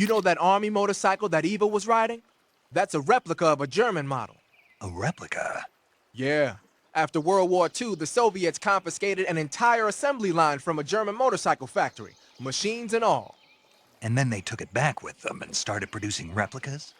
You know that army motorcycle that Eva was riding? That's a replica of a German model. A replica? Yeah. After World War II, the Soviets confiscated an entire assembly line from a German motorcycle factory, machines and all. And then they took it back with them and started producing replicas?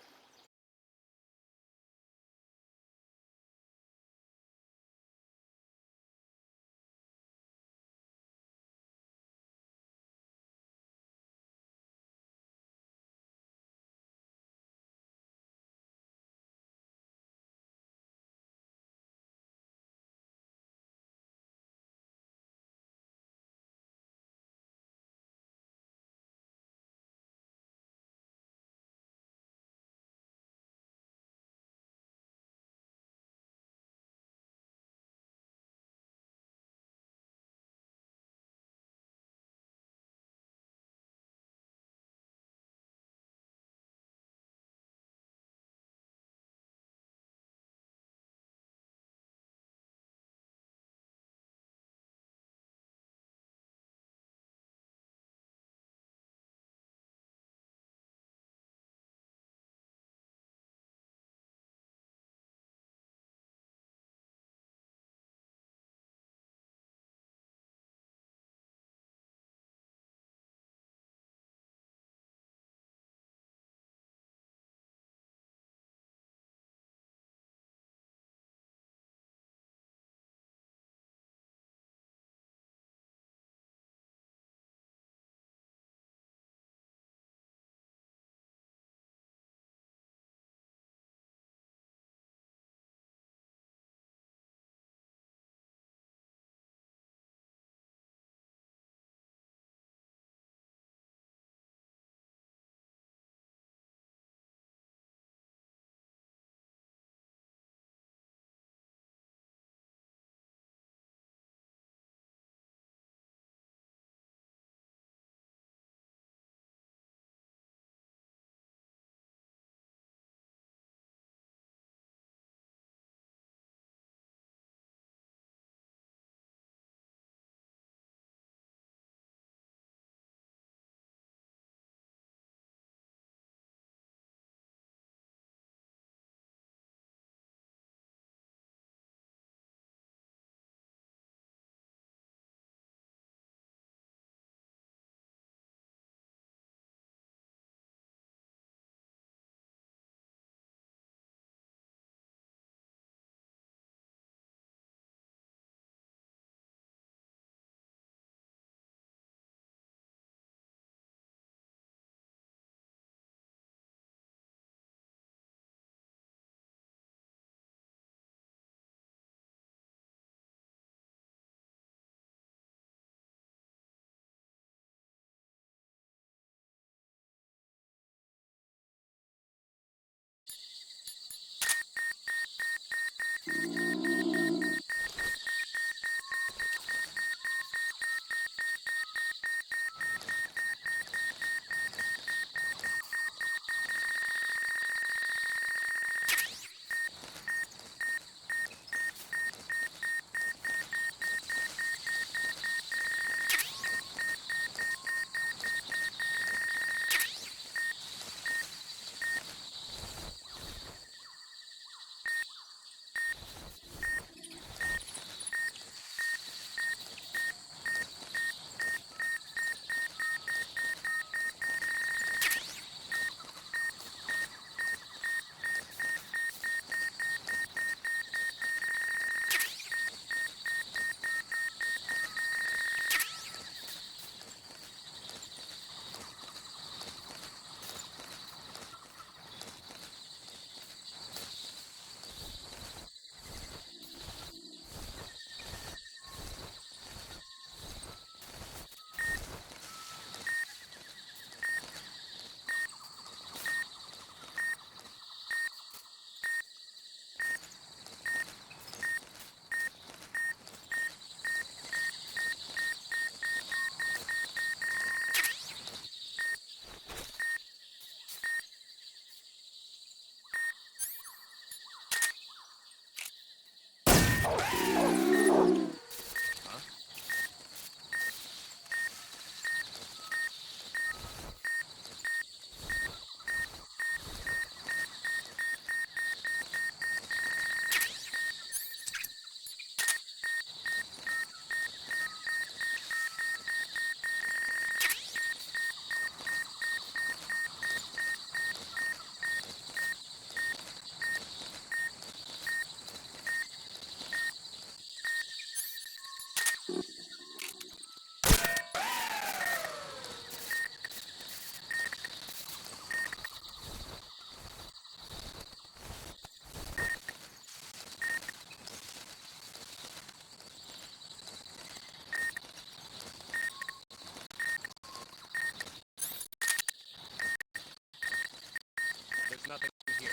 here.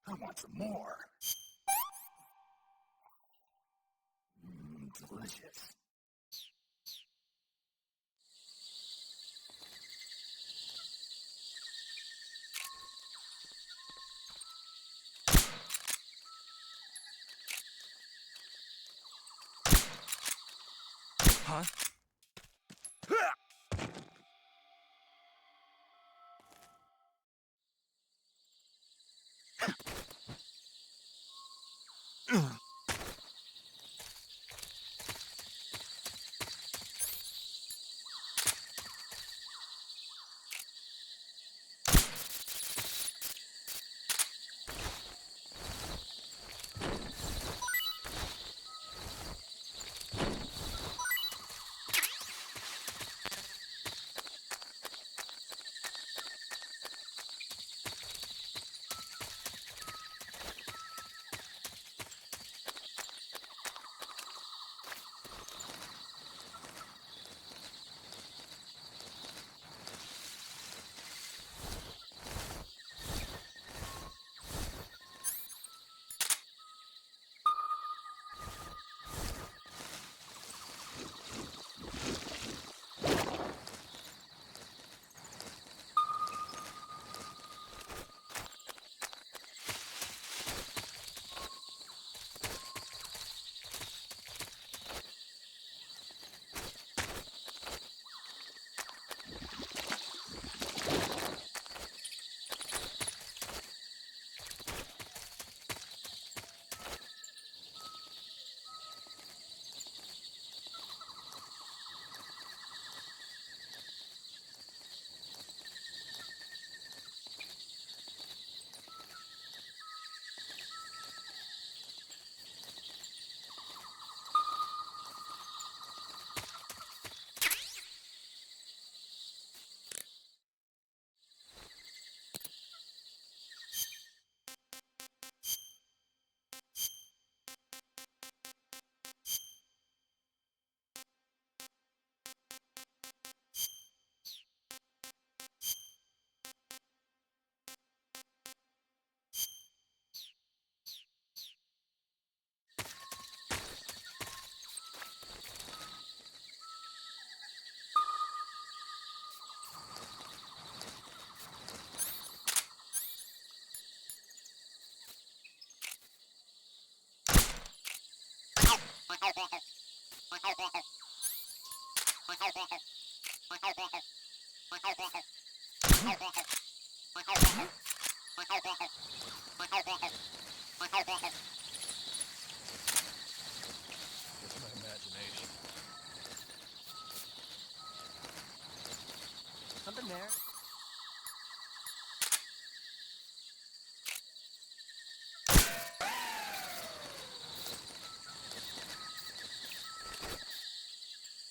I want some more. Delicious. Huh? Just my imagination. Something there.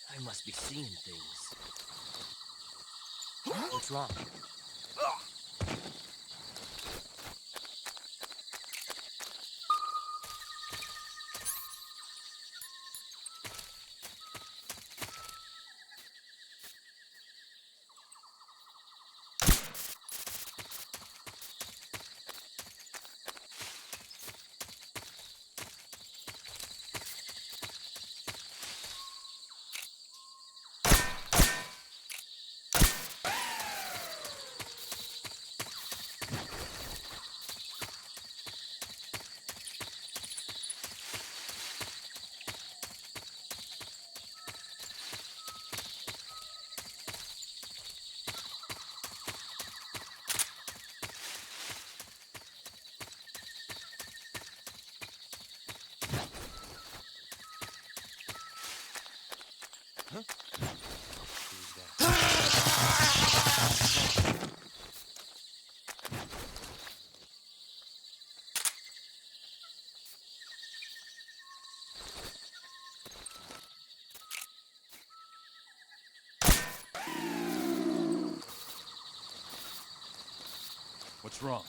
I must be seeing things. What's wrong? What's wrong?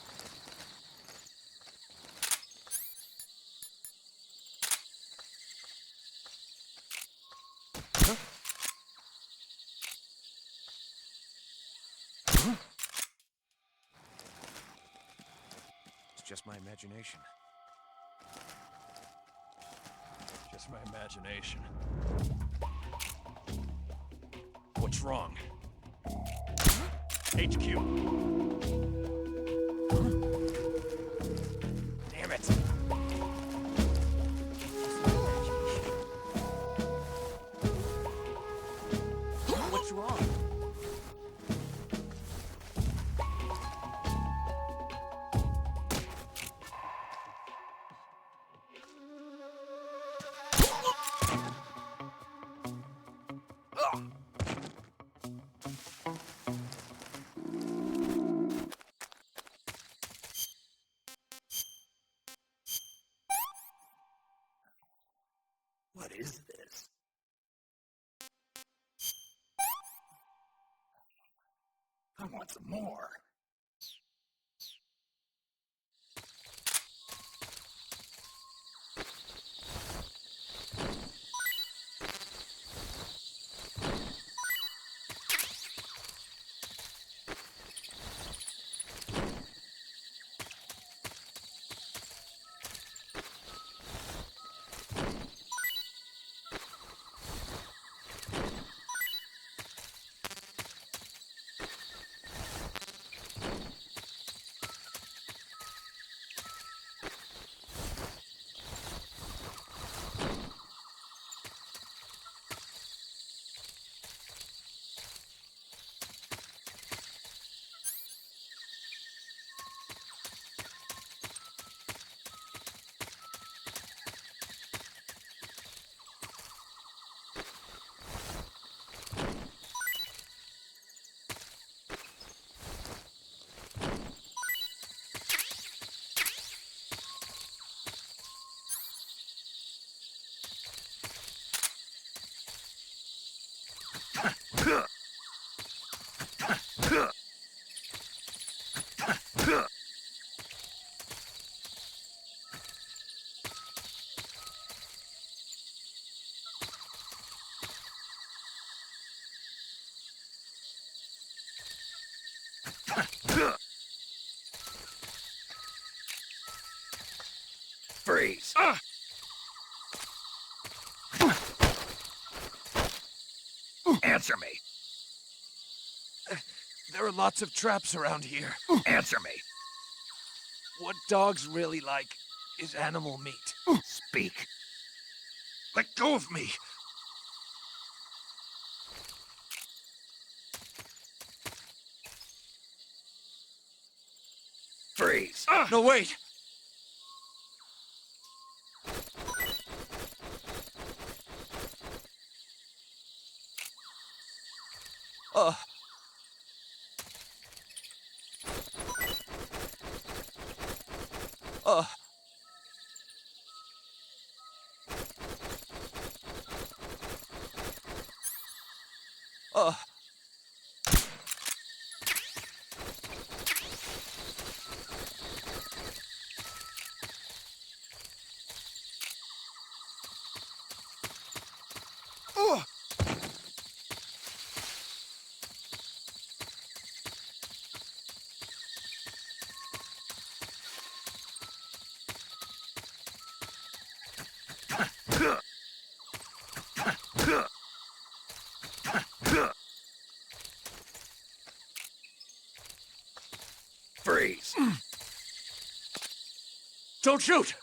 It's just my imagination. Just my imagination. What's wrong? HQ. Damn it! What's wrong? What is this? I want some more. Freeze! Answer me! There are lots of traps around here. Answer me! What dogs really like is animal meat. Speak! Let go of me! Freeze! No, wait! Uh. Uh. Uh. Freeze! Don't shoot!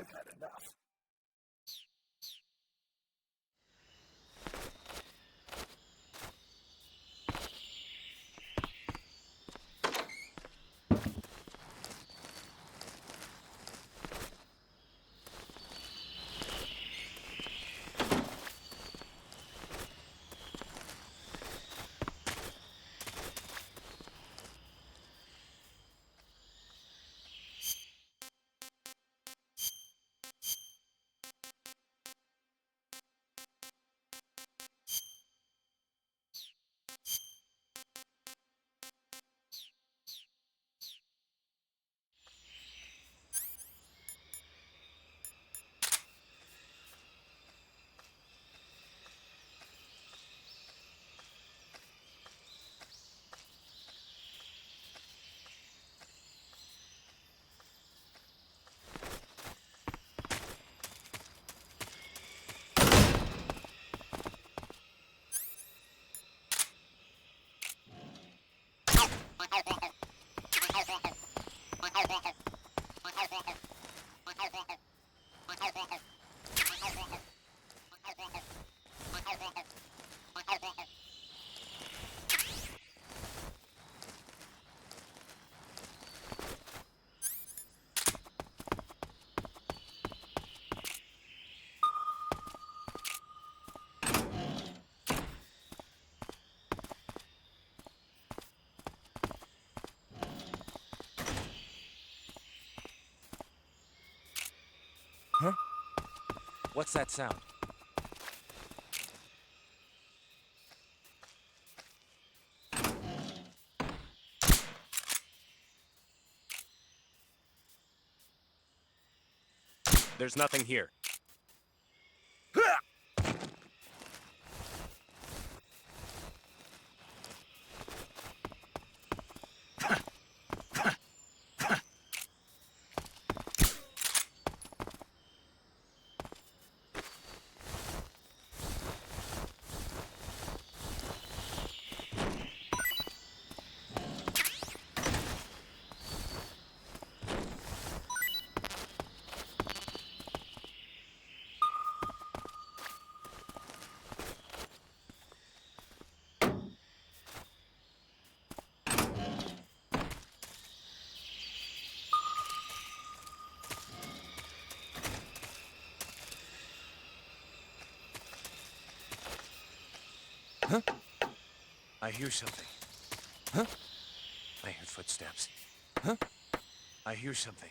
I've had enough. What's that sound? There's nothing here. Huh? I hear something. Huh? I hear footsteps. Huh? I hear something.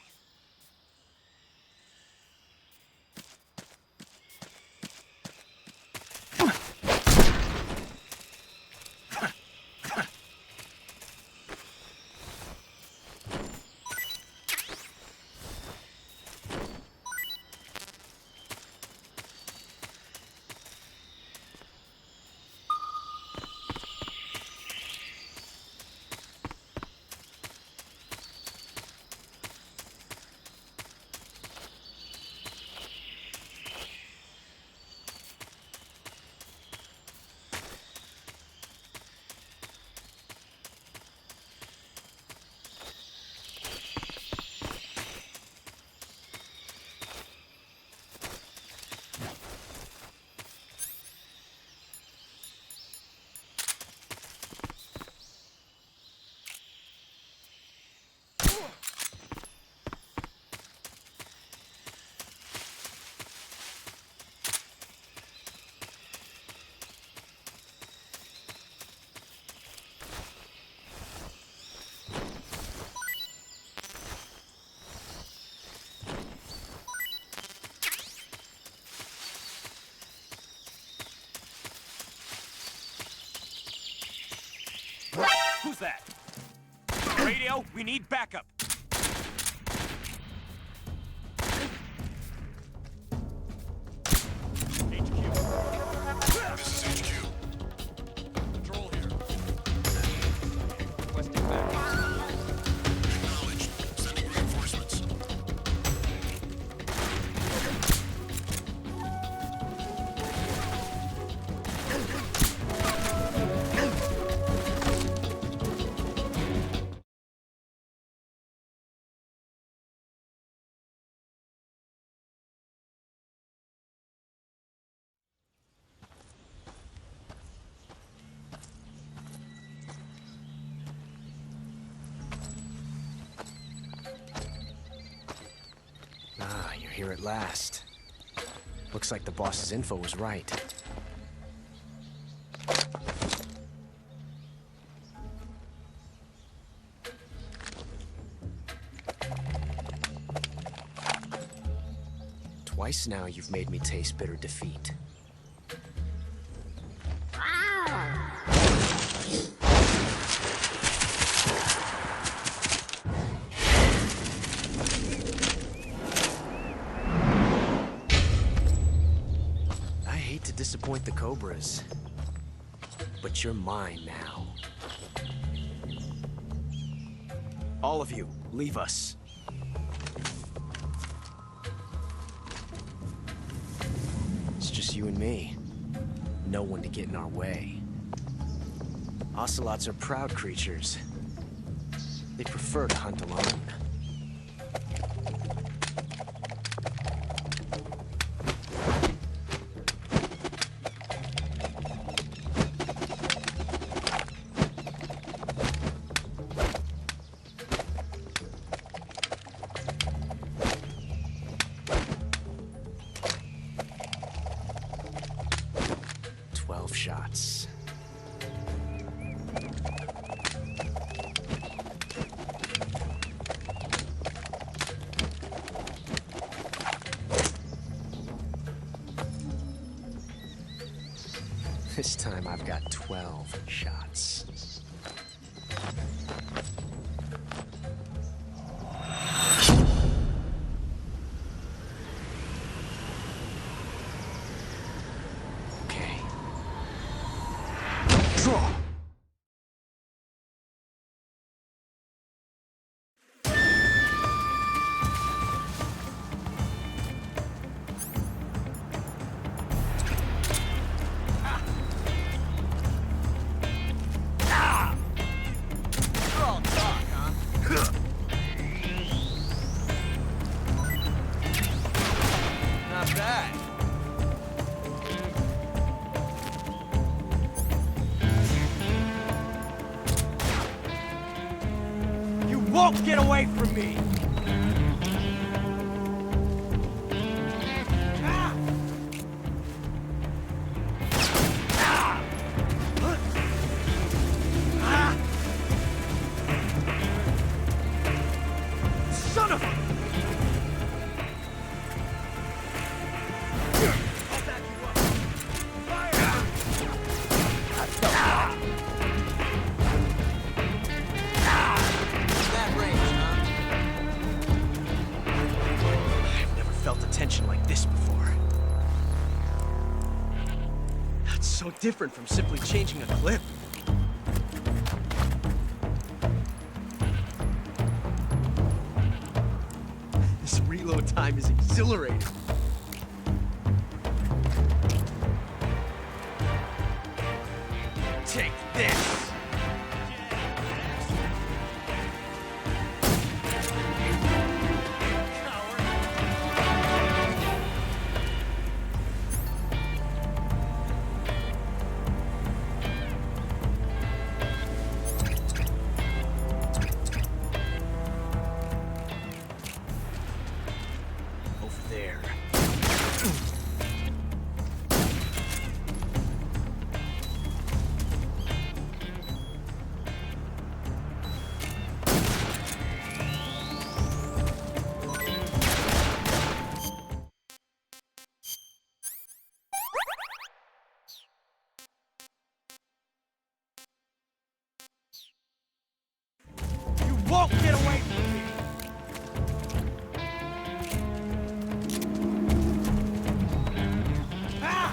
Who's that? Radio, we need backup. here at last. Looks like the boss's info was right. Twice now you've made me taste bitter defeat. I hate to disappoint the Cobras, but you're mine now. All of you, leave us. It's just you and me. No one to get in our way. Ocelots are proud creatures. They prefer to hunt alone. Shots. This time I've got 12 shots. Draw! Not bad. You won't get away from me! Son of a... I'll back you up. Fire! That range, huh? I've never felt a tension like this before. That's so different from simply changing a clip. This reload time is exhilarating. Take this! Over there. You won't get away from me! Ah!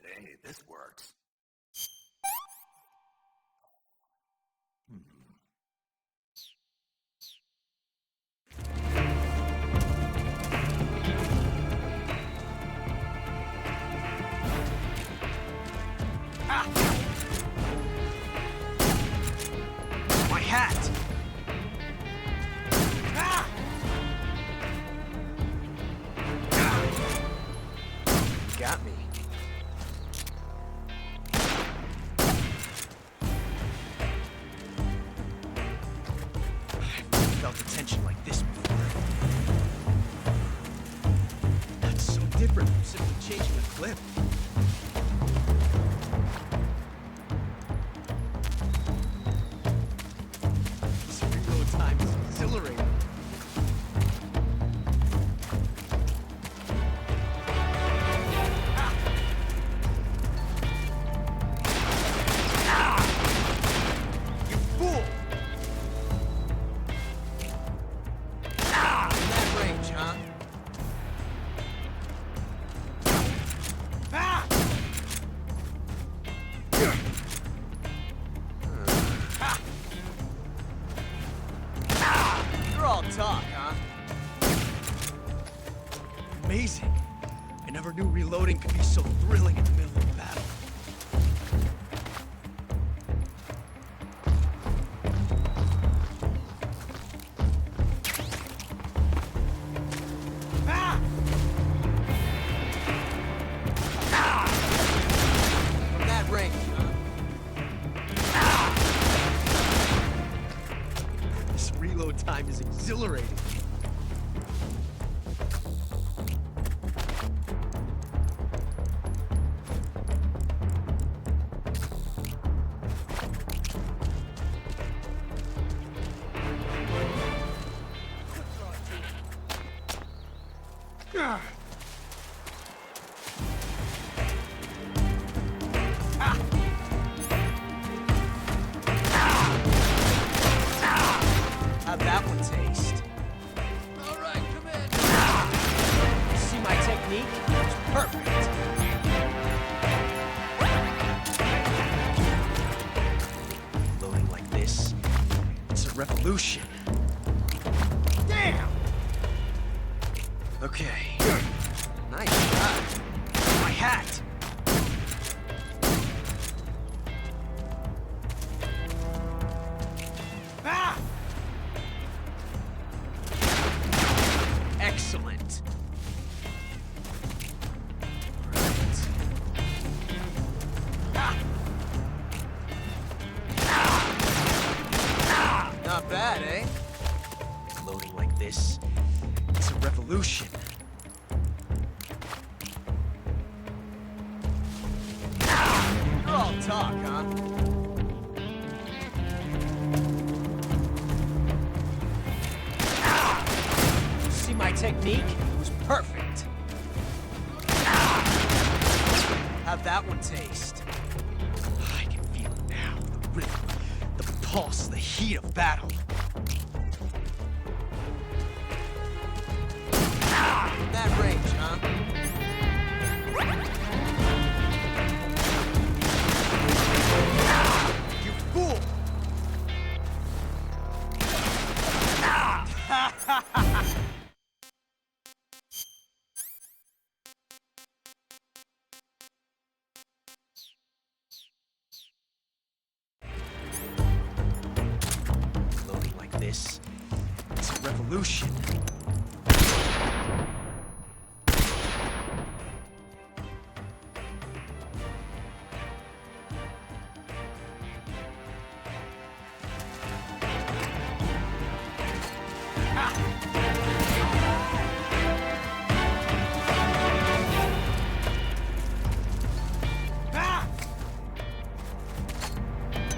Hey, this works. My hat! Ah! different from simply changing a clip? This reload time is exhilarating. You fool! In that range, huh? You're all talk, huh? Amazing. I never knew reloading could be so thrilling in the middle of a battle. From that range, huh? This reload time is exhilarating. How'd that one taste? All right, come in. See my technique? It's perfect. Loading like this, it's a revolution. Damn! Okay. Nice shot. My hat! Excellent. Right. Not bad, eh? Loading like this, it's a revolution. You're all talk, huh? See my technique? It was perfect. How'd that one taste? I can feel it now. The rhythm, the pulse, the heat of battle. In that range, huh? You fool! Loading like this, it's a revolution.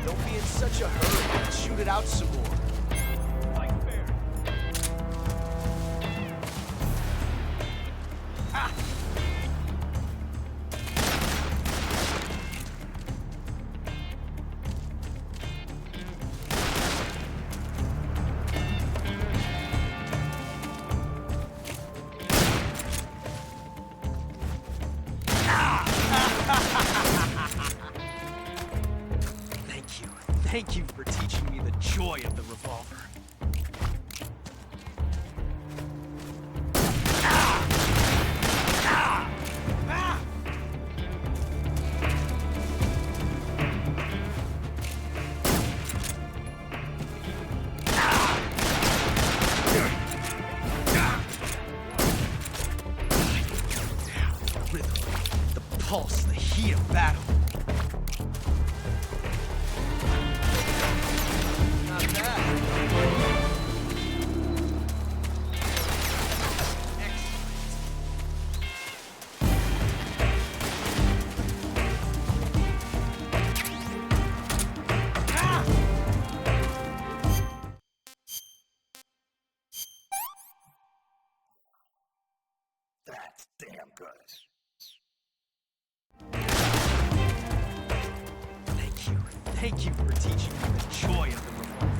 Don't be in such a hurry. Let's shoot it out some more. Like fair. Thank you for teaching me the joy of the revolver. Rhythm, the pulse, the heat of battle. Not bad. Excellent. That's damn good. Thank you. Thank you for teaching me the joy of the revolver.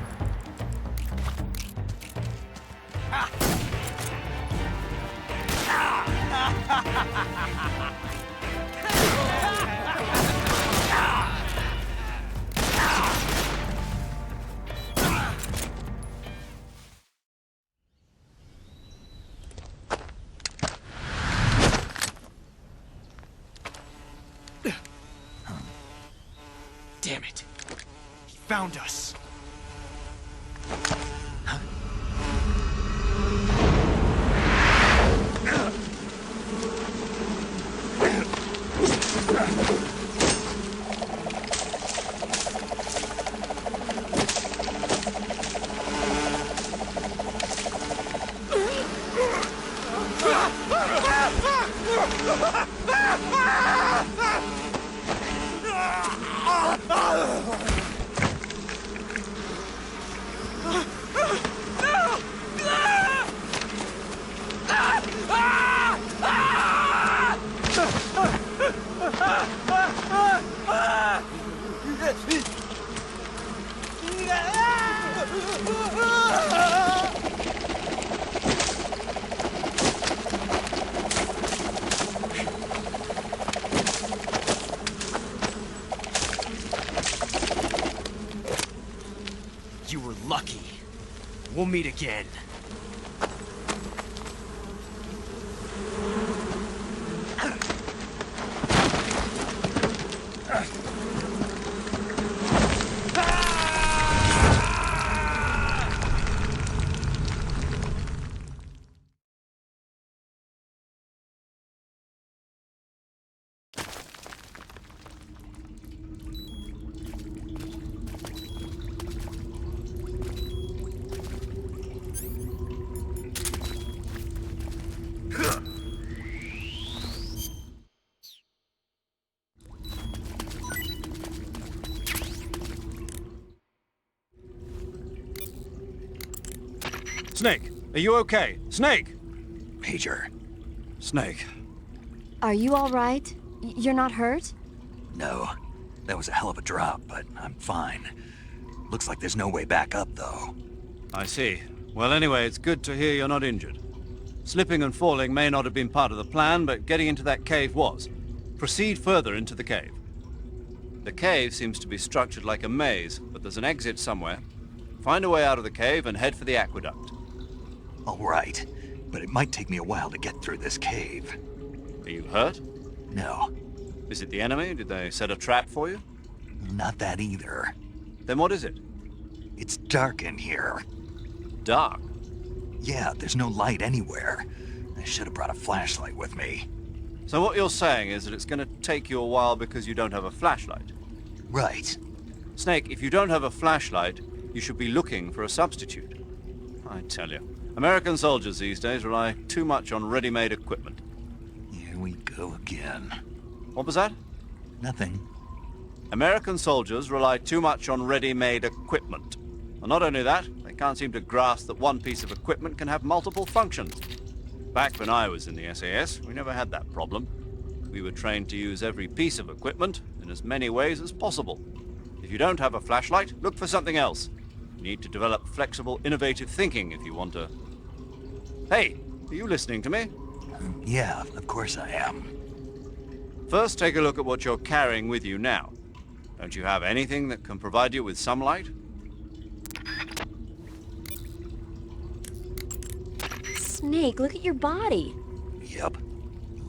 Damn it. He found us. You were lucky. We'll meet again. Snake, are you okay? Snake! Major, Snake. Are you all right? You're not hurt? no. That was a hell of a drop, but I'm fine. Looks like there's no way back up, though. I see. Well, anyway, it's good to hear you're not injured. Slipping and falling may not have been part of the plan, but getting into that cave was. Proceed further into the cave. The cave seems to be structured like a maze, but there's an exit somewhere. Find a way out of the cave and head for the aqueduct. All right, but it might take me a while to get through this cave. Are you hurt? No, Is it the enemy? Did they set a trap for you? not that either. Then what is it? It's dark in here. Dark. Yeah, there's no light anywhere. I should have brought a flashlight with me. So what you're saying is that it's going to take you a while because you don't have a flashlight. Right. Snake, if you don't have a flashlight, you should be looking for a substitute. I tell you, American soldiers these days rely too much on ready-made equipment. Here we go again. What was that? Nothing. American soldiers rely too much on ready-made equipment. And not only that, they can't seem to grasp that one piece of equipment can have multiple functions. Back when I was in the SAS, we never had that problem. We were trained to use every piece of equipment in as many ways as possible. If you don't have a flashlight, look for something else. You need to develop flexible, innovative thinking if you want to... Hey, are you listening to me? Yeah, of course I am. First, take a look at what you're carrying with you now. Don't you have anything that can provide you with some light? Snake, look at your body. Yep.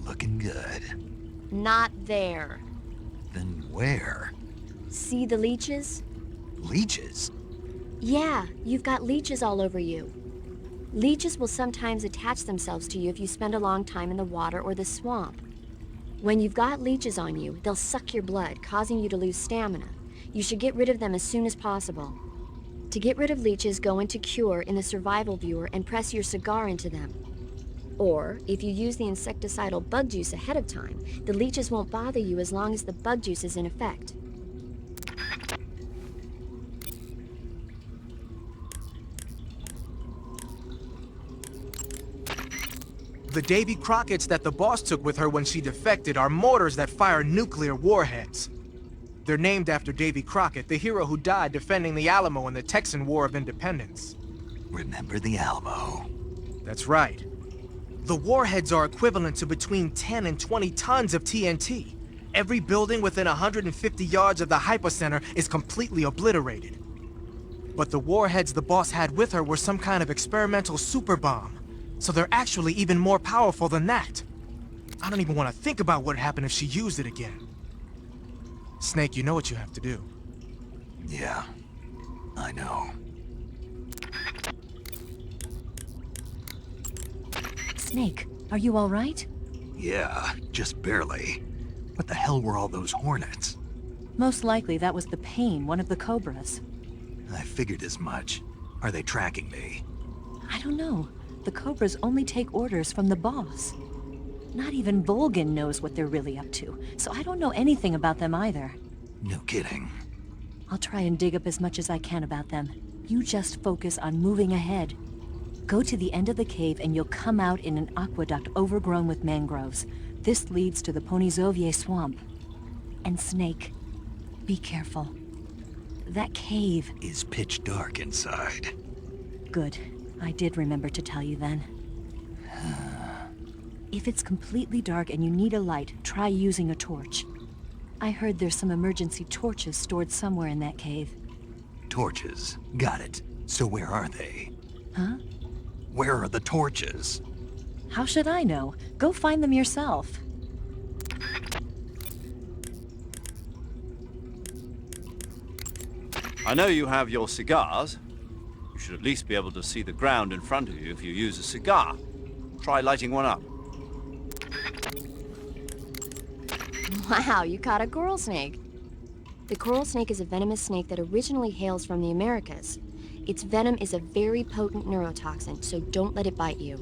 Looking good. Not there. Then where? See the leeches? Leeches? Yeah, you've got leeches all over you. Leeches will sometimes attach themselves to you if you spend a long time in the water or the swamp. When you've got leeches on you, they'll suck your blood, causing you to lose stamina. You should get rid of them as soon as possible. To get rid of leeches, go into Cure in the survival viewer and press your cigar into them. Or, if you use the insecticidal bug juice ahead of time, the leeches won't bother you as long as the bug juice is in effect. The Davy Crockett's that the boss took with her when she defected are mortars that fire nuclear warheads. They're named after Davy Crockett, the hero who died defending the Alamo in the Texan War of Independence. Remember the Alamo. That's right. The warheads are equivalent to between 10 and 20 tons of TNT. Every building within 150 yards of the hypocenter is completely obliterated. But the warheads the boss had with her were some kind of experimental super bomb, so they're actually even more powerful than that. I don't even want to think about what happened if she used it again. Snake, you know what you have to do. Yeah, I know. Snake, are you all right? Yeah, just barely. What the hell were all those hornets? Most likely that was the pain, one of the cobras. I figured as much. Are they tracking me? I don't know. The cobras only take orders from the boss. Not even Volgin knows what they're really up to, so I don't know anything about them either. No kidding. I'll try and dig up as much as I can about them. You just focus on moving ahead. Go to the end of the cave and you'll come out in an aqueduct overgrown with mangroves. This leads to the Ponyzovie swamp. And Snake, be careful. That cave... Is pitch dark inside. Good. I did remember to tell you then. If it's completely dark and you need a light, try using a torch. I heard there's some emergency torches stored somewhere in that cave. Torches. Got it. So where are they? Huh? Where are the torches? How should I know? Go find them yourself. I know you have your cigars. You should at least be able to see the ground in front of you if you use a cigar. Try lighting one up. Wow, you caught a coral snake. The coral snake is a venomous snake that originally hails from the Americas. Its venom is a very potent neurotoxin, so don't let it bite you.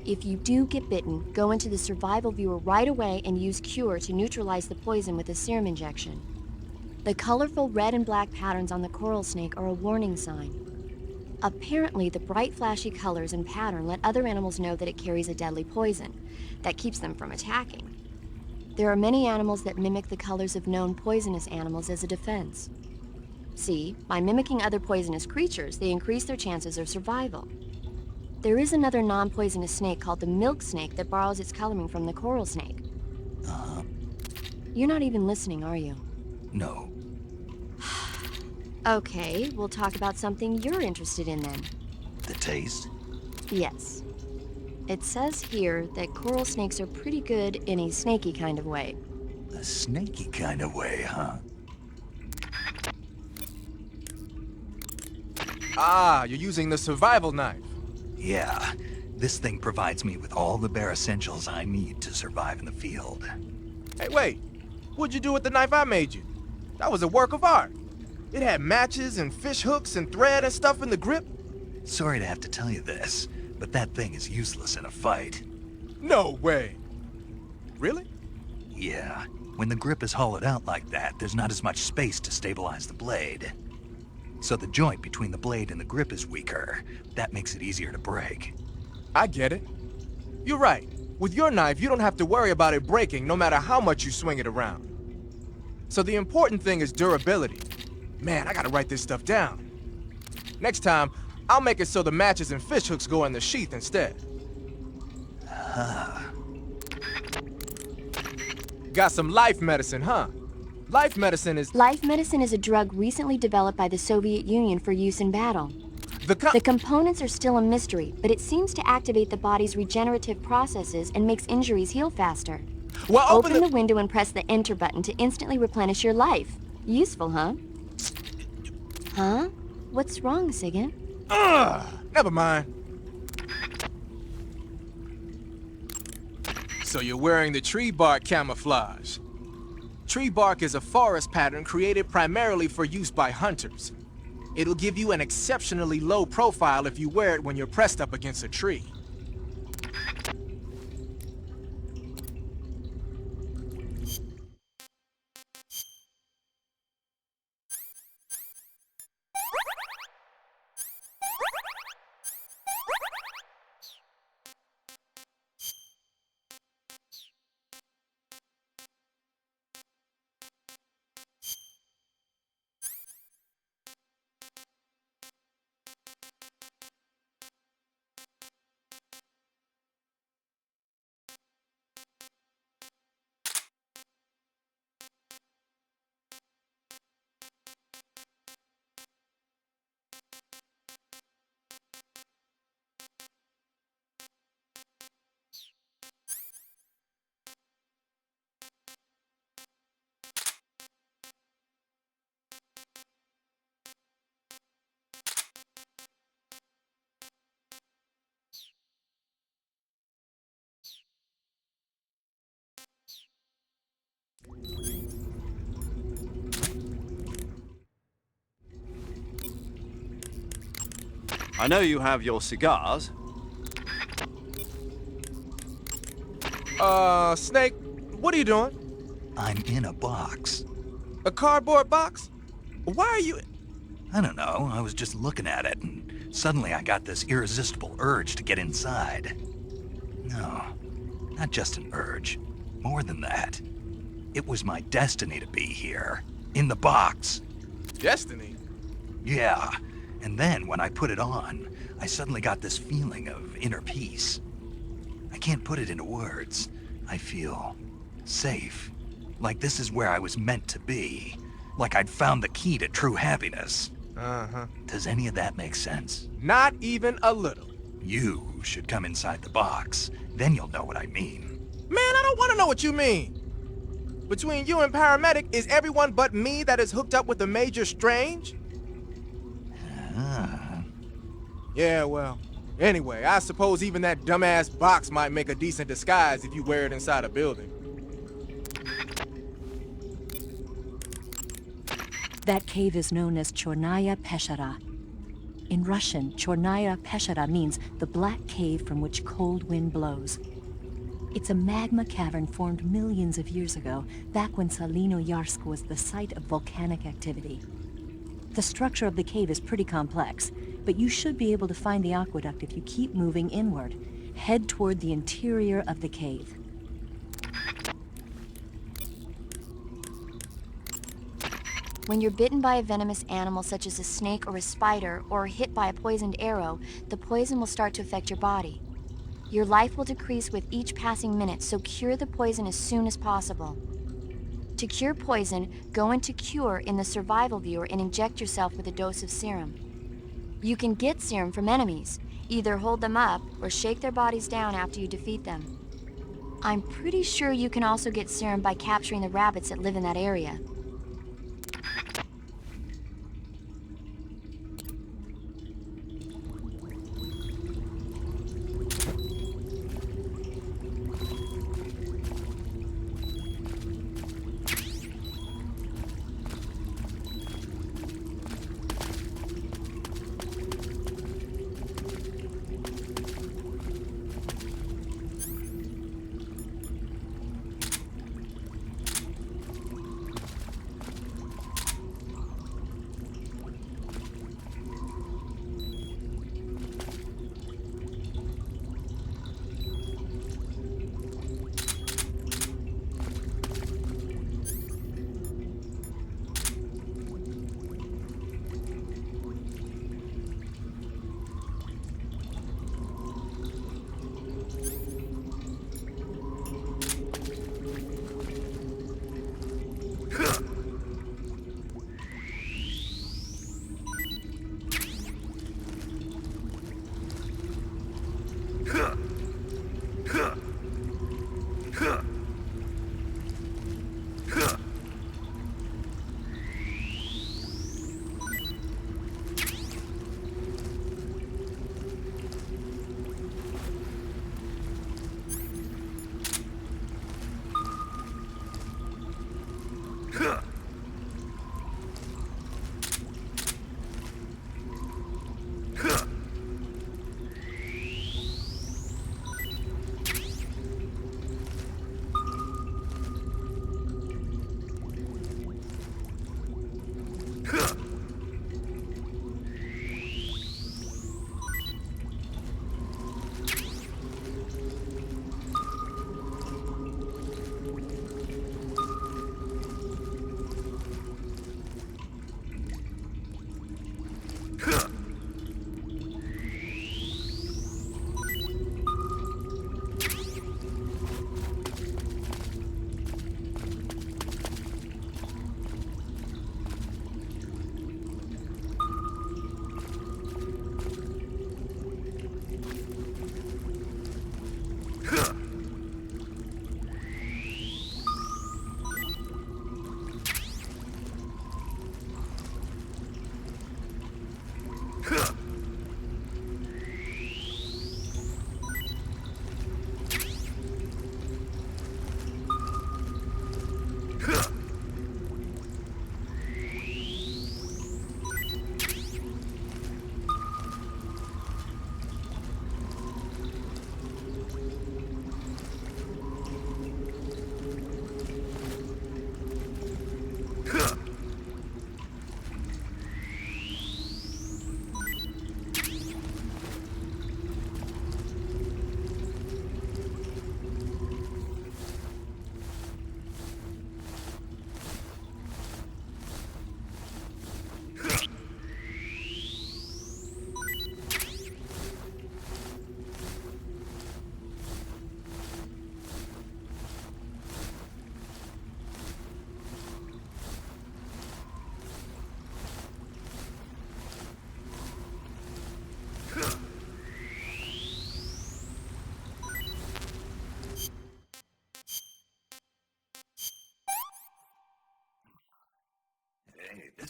If you do get bitten, go into the survival viewer right away and use Cure to neutralize the poison with a serum injection. The colorful red and black patterns on the coral snake are a warning sign. Apparently, the bright flashy colors and pattern let other animals know that it carries a deadly poison that keeps them from attacking. There are many animals that mimic the colors of known poisonous animals as a defense. See, by mimicking other poisonous creatures, they increase their chances of survival. There is another non-poisonous snake called the milk snake that borrows its coloring from the coral snake. You're not even listening, are you? No. Okay, we'll talk about something you're interested in then. The taste? Yes. It says here that coral snakes are pretty good in a snaky kind of way. A snaky kind of way, huh? Ah, you're using the survival knife. Yeah. This thing provides me with all the bare essentials I need to survive in the field. Hey, wait. What'd you do with the knife I made you? That was a work of art. It had matches and fish hooks and thread and stuff in the grip. Sorry to have to tell you this, but that thing is useless in a fight. No way. Really? Yeah. When the grip is hollowed out like that, there's not as much space to stabilize the blade. So the joint between the blade and the grip is weaker. That makes it easier to break. I get it. You're right. With your knife, you don't have to worry about it breaking no matter how much you swing it around. So the important thing is durability. Man, I gotta write this stuff down. Next time, I'll make it so the matches and fish hooks go in the sheath instead. Got some life medicine, huh? Life medicine is... Life medicine is a drug recently developed by the Soviet Union for use in battle. The components are still a mystery, but it seems to activate the body's regenerative processes and makes injuries heal faster. Well, Open the window and press the enter button to instantly replenish your life. Useful, huh? Huh? What's wrong, Sigyn? Never mind. So you're wearing the tree bark camouflage. Tree bark is a forest pattern created primarily for use by hunters. It'll give you an exceptionally low profile if you wear it when you're pressed up against a tree. I know you have your cigars. Snake, what are you doing? I'm in a box. A cardboard box? Why are you... I don't know, I was just looking at it, and suddenly I got this irresistible urge to get inside. No, not just an urge. More than that. It was my destiny to be here. In the box. Destiny? Yeah, and then when I put it on, I suddenly got this feeling of inner peace. I can't put it into words. I feel safe. Like this is where I was meant to be. Like I'd found the key to true happiness. Uh-huh. Does any of that make sense? Not even a little. You should come inside the box. Then you'll know what I mean. Man, I don't want to know what you mean. Between you and Paramedic, is everyone but me that is hooked up with the Major Strange? Ah. Yeah, well, anyway, I suppose even that dumbass box might make a decent disguise if you wear it inside a building. That cave is known as Chornaya Peshara. In Russian, Chornaya Peshara means the black cave from which cold wind blows. It's a magma cavern formed millions of years ago, back when Salino-Yarsk was the site of volcanic activity. The structure of the cave is pretty complex, but you should be able to find the aqueduct if you keep moving inward. Head toward the interior of the cave. When you're bitten by a venomous animal such as a snake or a spider, or hit by a poisoned arrow, the poison will start to affect your body. Your life will decrease with each passing minute, so cure the poison as soon as possible. To cure poison, go into Cure in the survival viewer and inject yourself with a dose of serum. You can get serum from enemies. Either hold them up or shake their bodies down after you defeat them. I'm pretty sure you can also get serum by capturing the rabbits that live in that area.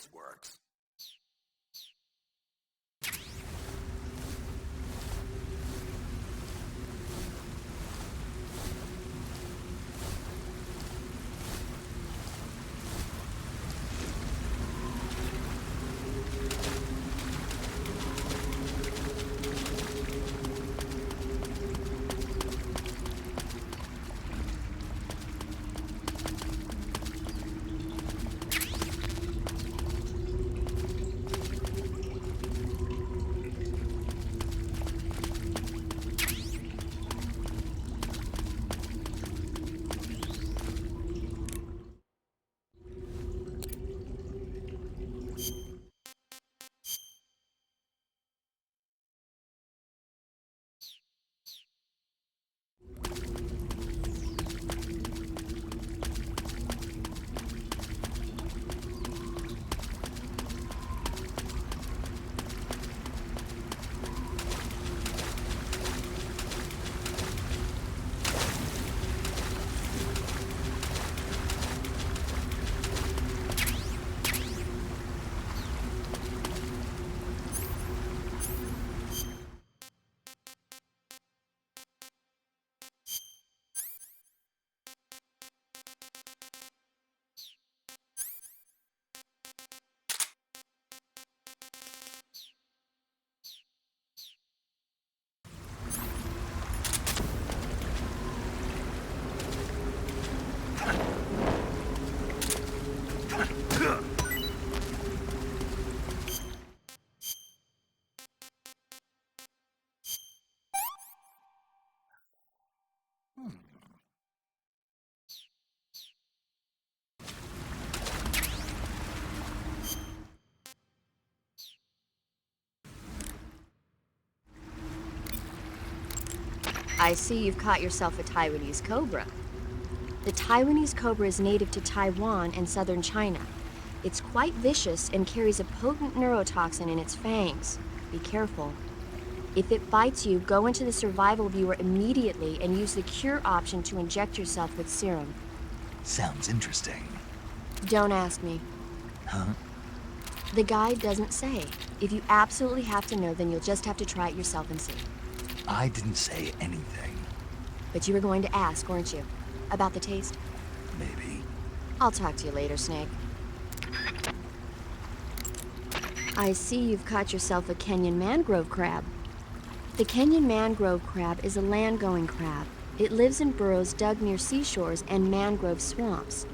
this works. I see you've caught yourself a Taiwanese cobra. The Taiwanese cobra is native to Taiwan and southern China. It's quite vicious and carries a potent neurotoxin in its fangs. Be careful. If it bites you, go into the survival viewer immediately and use the cure option to inject yourself with serum. Sounds interesting. Don't ask me. Huh? The guide doesn't say. If you absolutely have to know, then you'll just have to try it yourself and see. I didn't say anything. But you were going to ask, weren't you? About the taste? Maybe. I'll talk to you later, Snake. I see you've caught yourself a Kenyan mangrove crab. The Kenyan mangrove crab is a land-going crab. It lives in burrows dug near seashores and mangrove swamps.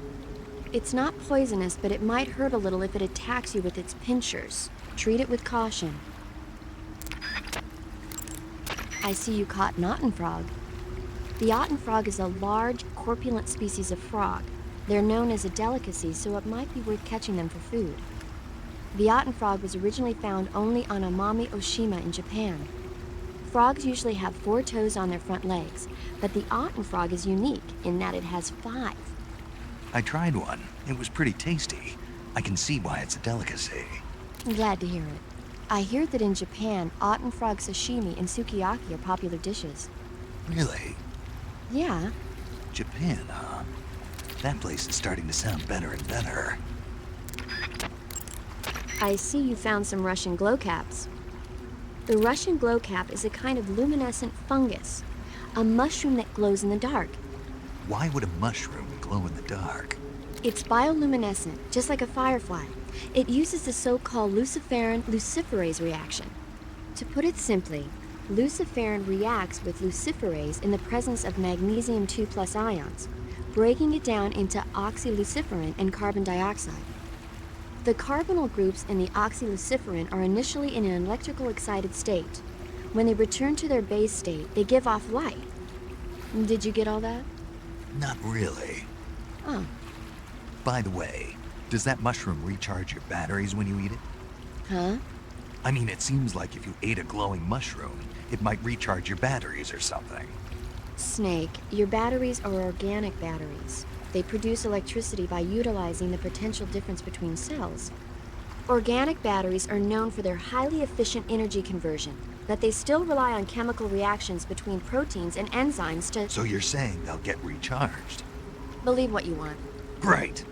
It's not poisonous, but it might hurt a little if it attacks you with its pincers. Treat it with caution. I see you caught an otten frog. The otten frog is a large, corpulent species of frog. They're known as a delicacy, so it might be worth catching them for food. The otten frog was originally found only on Amami Oshima in Japan. Frogs usually have 4 toes on their front legs, but the otten frog is unique in that it has 5. I tried one. It was pretty tasty. I can see why it's a delicacy. I'm glad to hear it. I hear that in Japan, otten frog sashimi and sukiyaki are popular dishes. Really? Yeah. Japan, huh? That place is starting to sound better and better. I see you found some Russian glowcaps. The Russian glowcap is a kind of luminescent fungus, a mushroom that glows in the dark. Why would a mushroom glow in the dark? It's bioluminescent, just like a firefly. It uses the so-called luciferin luciferase reaction. To put it simply, luciferin reacts with luciferase in the presence of magnesium 2+ ions, breaking it down into oxyluciferin and carbon dioxide. The carbonyl groups in the oxyluciferin are initially in an electrical excited state. When they return to their base state, they give off light. Did you get all that? Not really. Oh. By the way, does that mushroom recharge your batteries when you eat it? Huh? I mean, it seems like if you ate a glowing mushroom, it might recharge your batteries or something. Snake, your batteries are organic batteries. They produce electricity by utilizing the potential difference between cells. Organic batteries are known for their highly efficient energy conversion, but they still rely on chemical reactions between proteins and enzymes to... So you're saying they'll get recharged? Believe what you want. Great.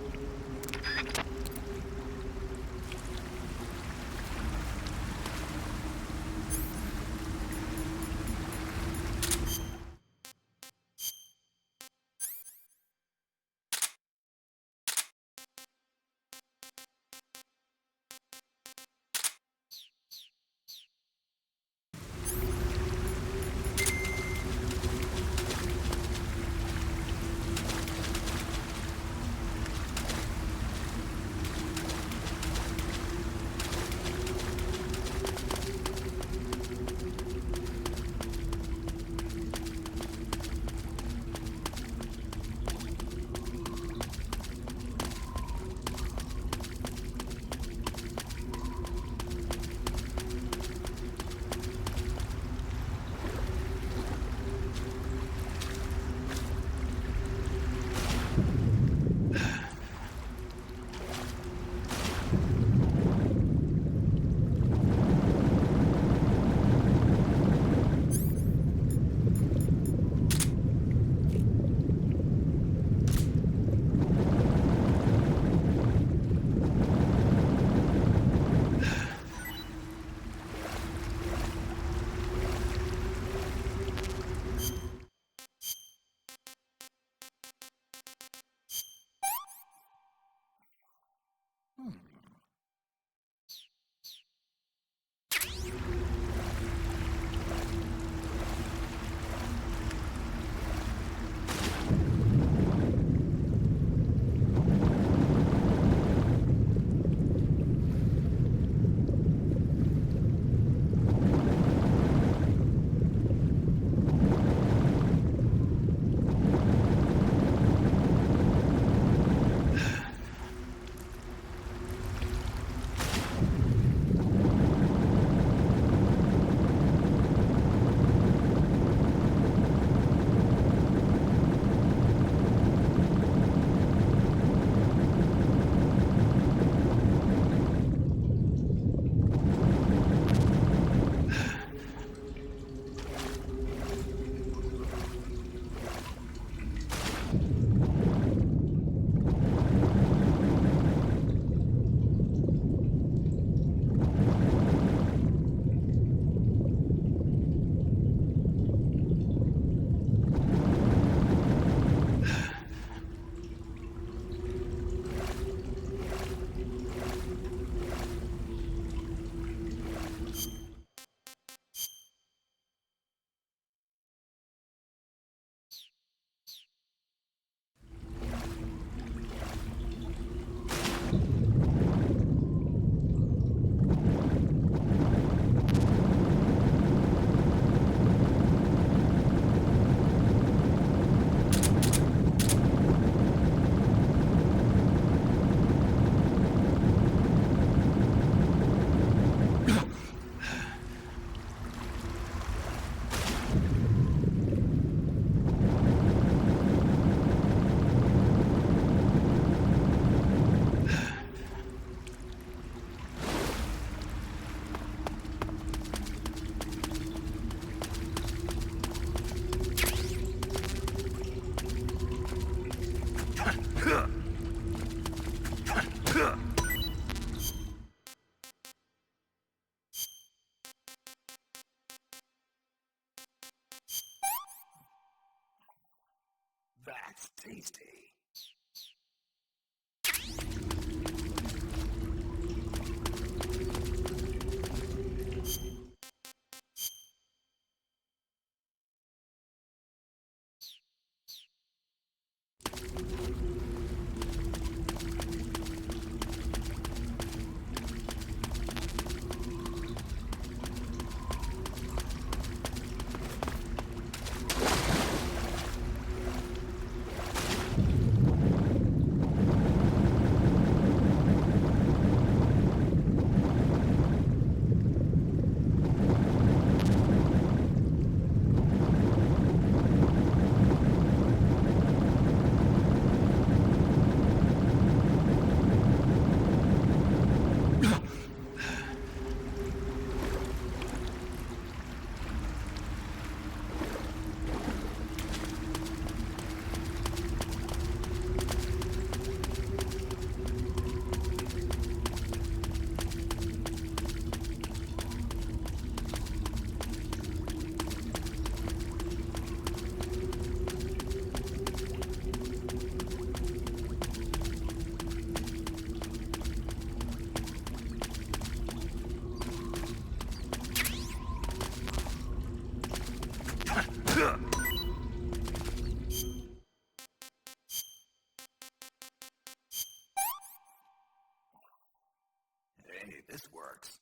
That's tasty. Hey, this works.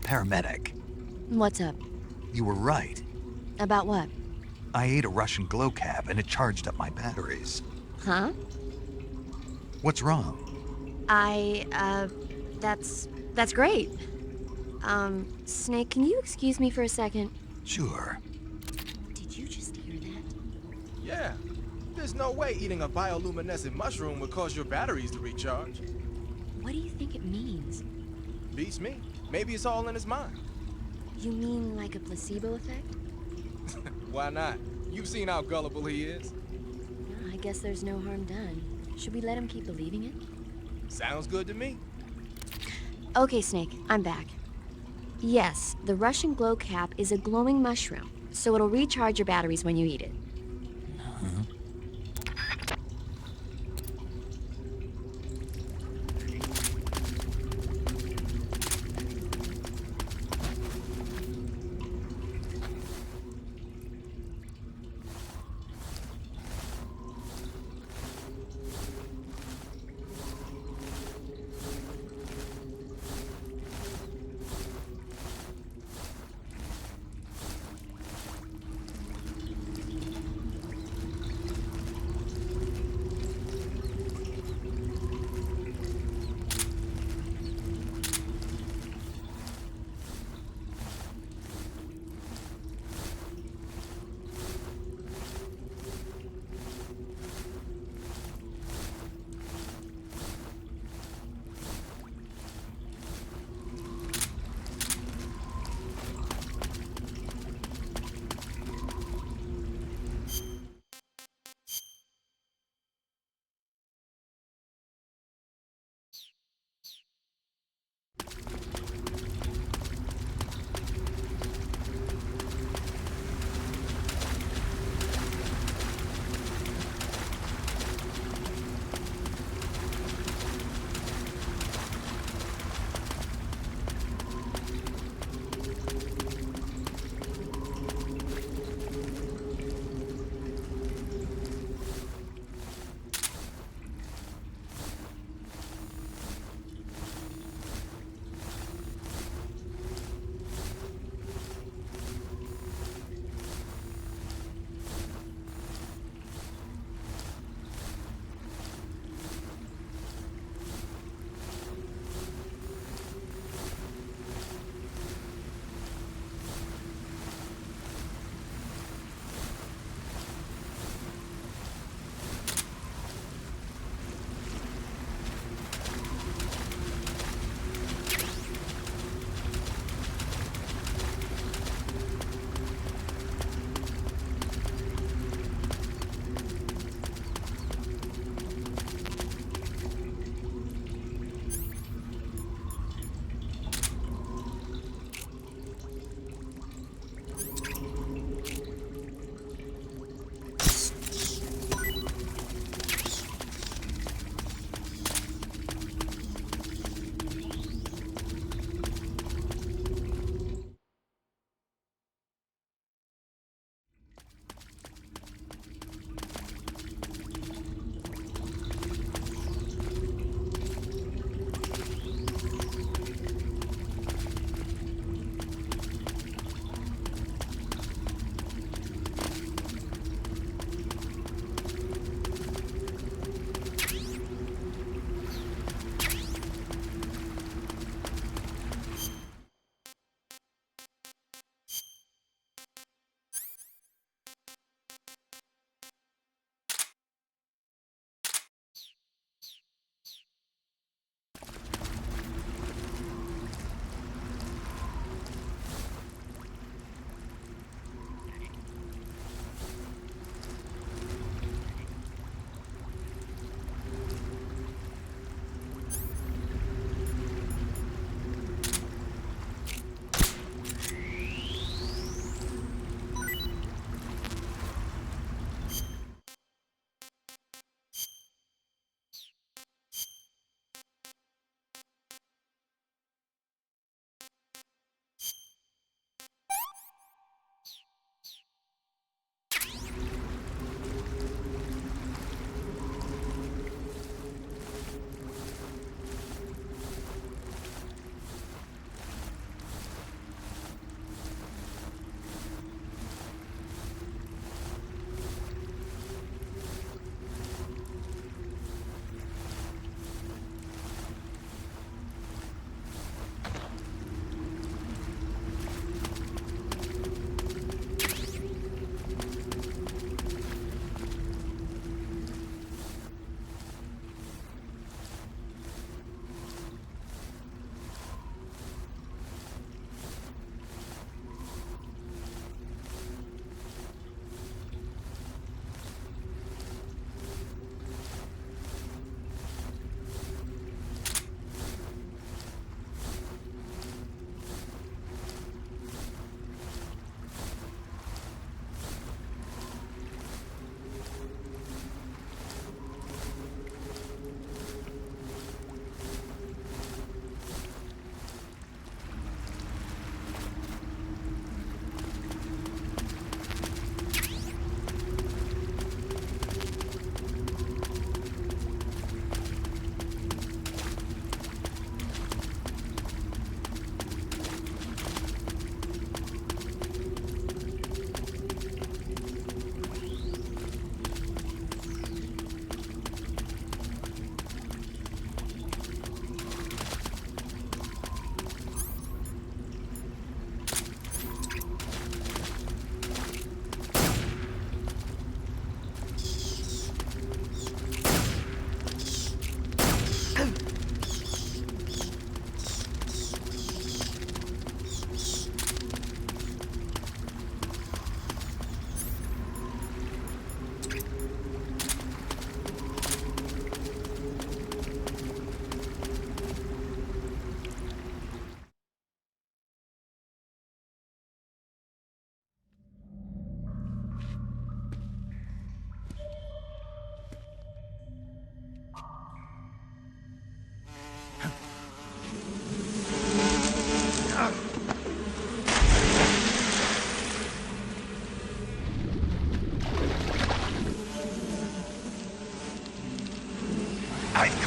Paramedic, What's up? you were right. About what? I ate a Russian glow cap and it charged up my batteries. Huh? What's wrong? That's great. Snake, can you excuse me for a second? Sure. Did you just hear that? Yeah. There's no way eating a bioluminescent mushroom would cause your batteries to recharge. What do you think it means? Beats me. Maybe it's all in his mind. You mean like a placebo effect? Why not? You've seen how gullible he is. Well, I guess there's no harm done. Should we let him keep believing it? Sounds good to me. Okay, Snake, I'm back. Yes, the Russian glow cap is a glowing mushroom, so it'll recharge your batteries when you eat it.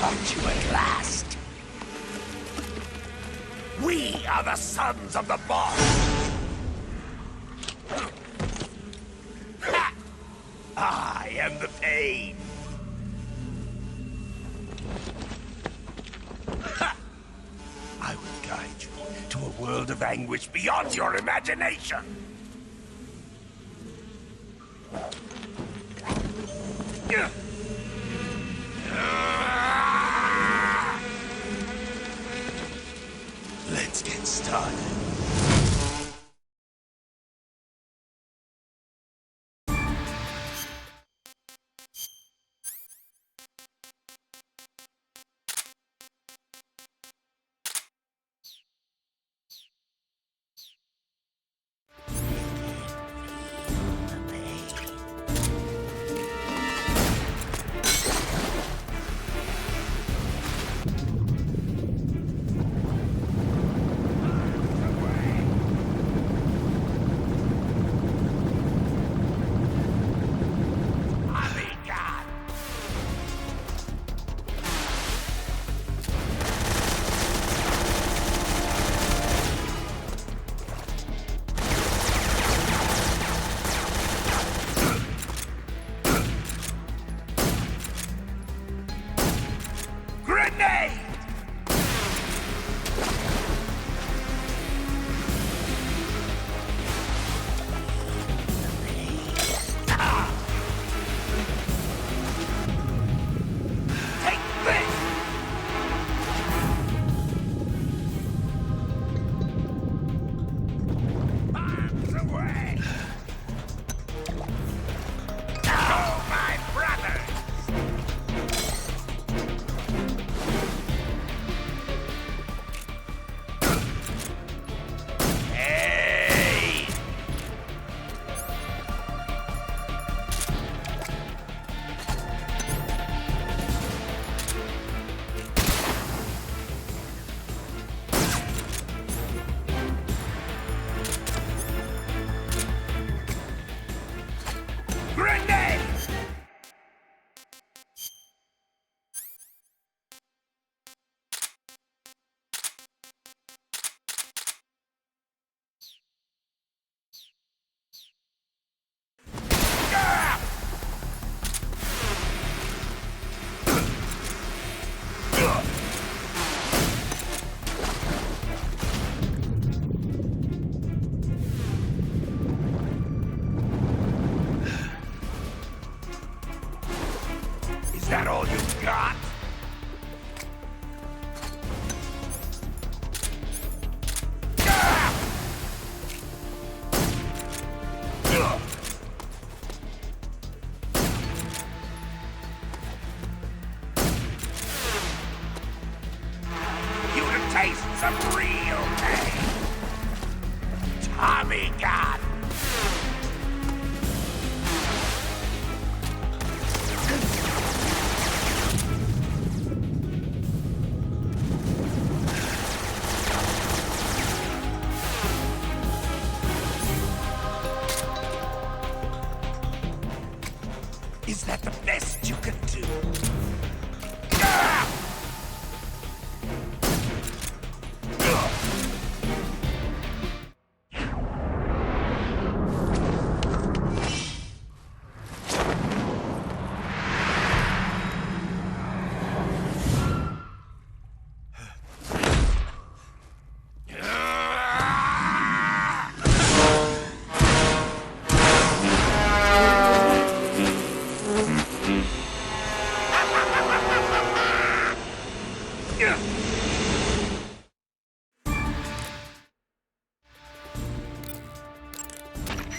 Got you at last. We are the sons of the boss. Ha! I am the pain. Ha! I will guide you to a world of anguish beyond your imagination. Let's get started. Grenade! Take this! Arms away! Oh, my brothers! Hey! Grenade! Is that all you've got? You to taste some real pain. Tommy gun. Is that the best you can do?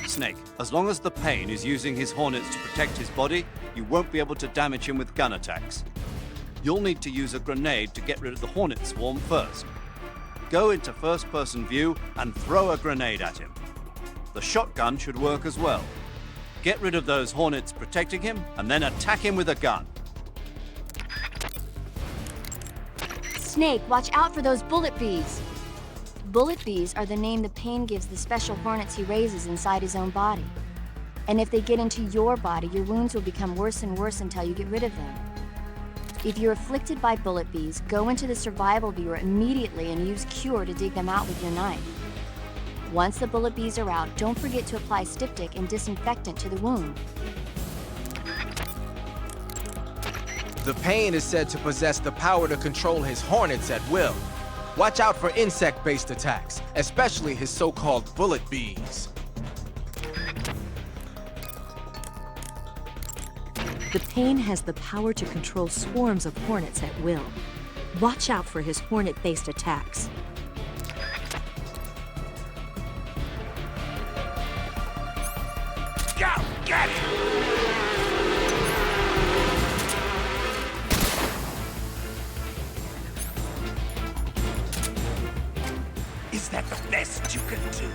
Snake, as long as the Pain is using his hornets to protect his body, you won't be able to damage him with gun attacks. You'll need to use a grenade to get rid of the hornet swarm first. Go into first-person view and throw a grenade at him. The shotgun should work as well. Get rid of those hornets protecting him, and then attack him with a gun. Snake, watch out for those bullet bees. Bullet bees are the name the Pain gives the special hornets he raises inside his own body. And if they get into your body, your wounds will become worse and worse until you get rid of them. If you're afflicted by bullet bees, go into the survival viewer immediately and use Cure to dig them out with your knife. Once the bullet bees are out, don't forget to apply styptic and disinfectant to the wound. The Pain is said to possess the power to control his hornets at will. Watch out for insect-based attacks, especially his so-called bullet bees. The Pain has the power to control swarms of hornets at will. Watch out for his hornet-based attacks. Go! Get it! Is that the best you can do?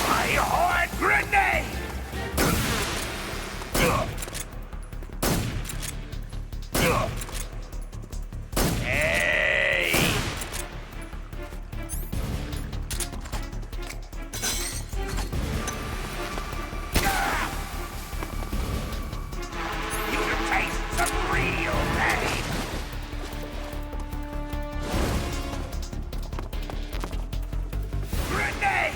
My horn grenade! Hey! You can taste some real pain! Grenade!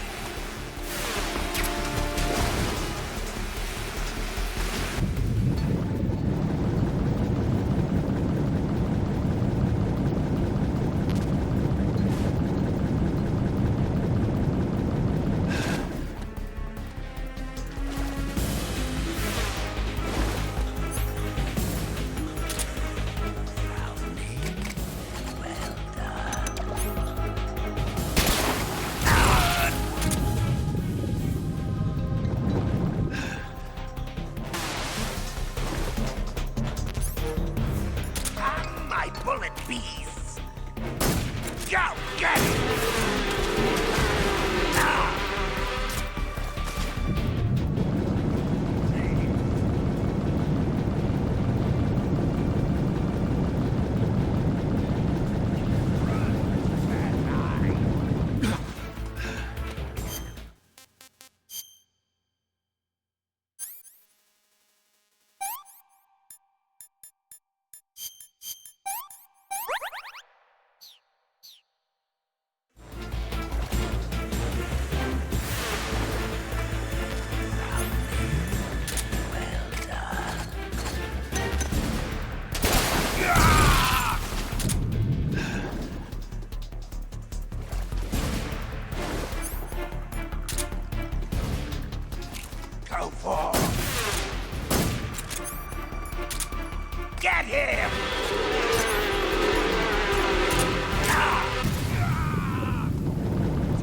My bullet bees! Go get it! Go for! Get him!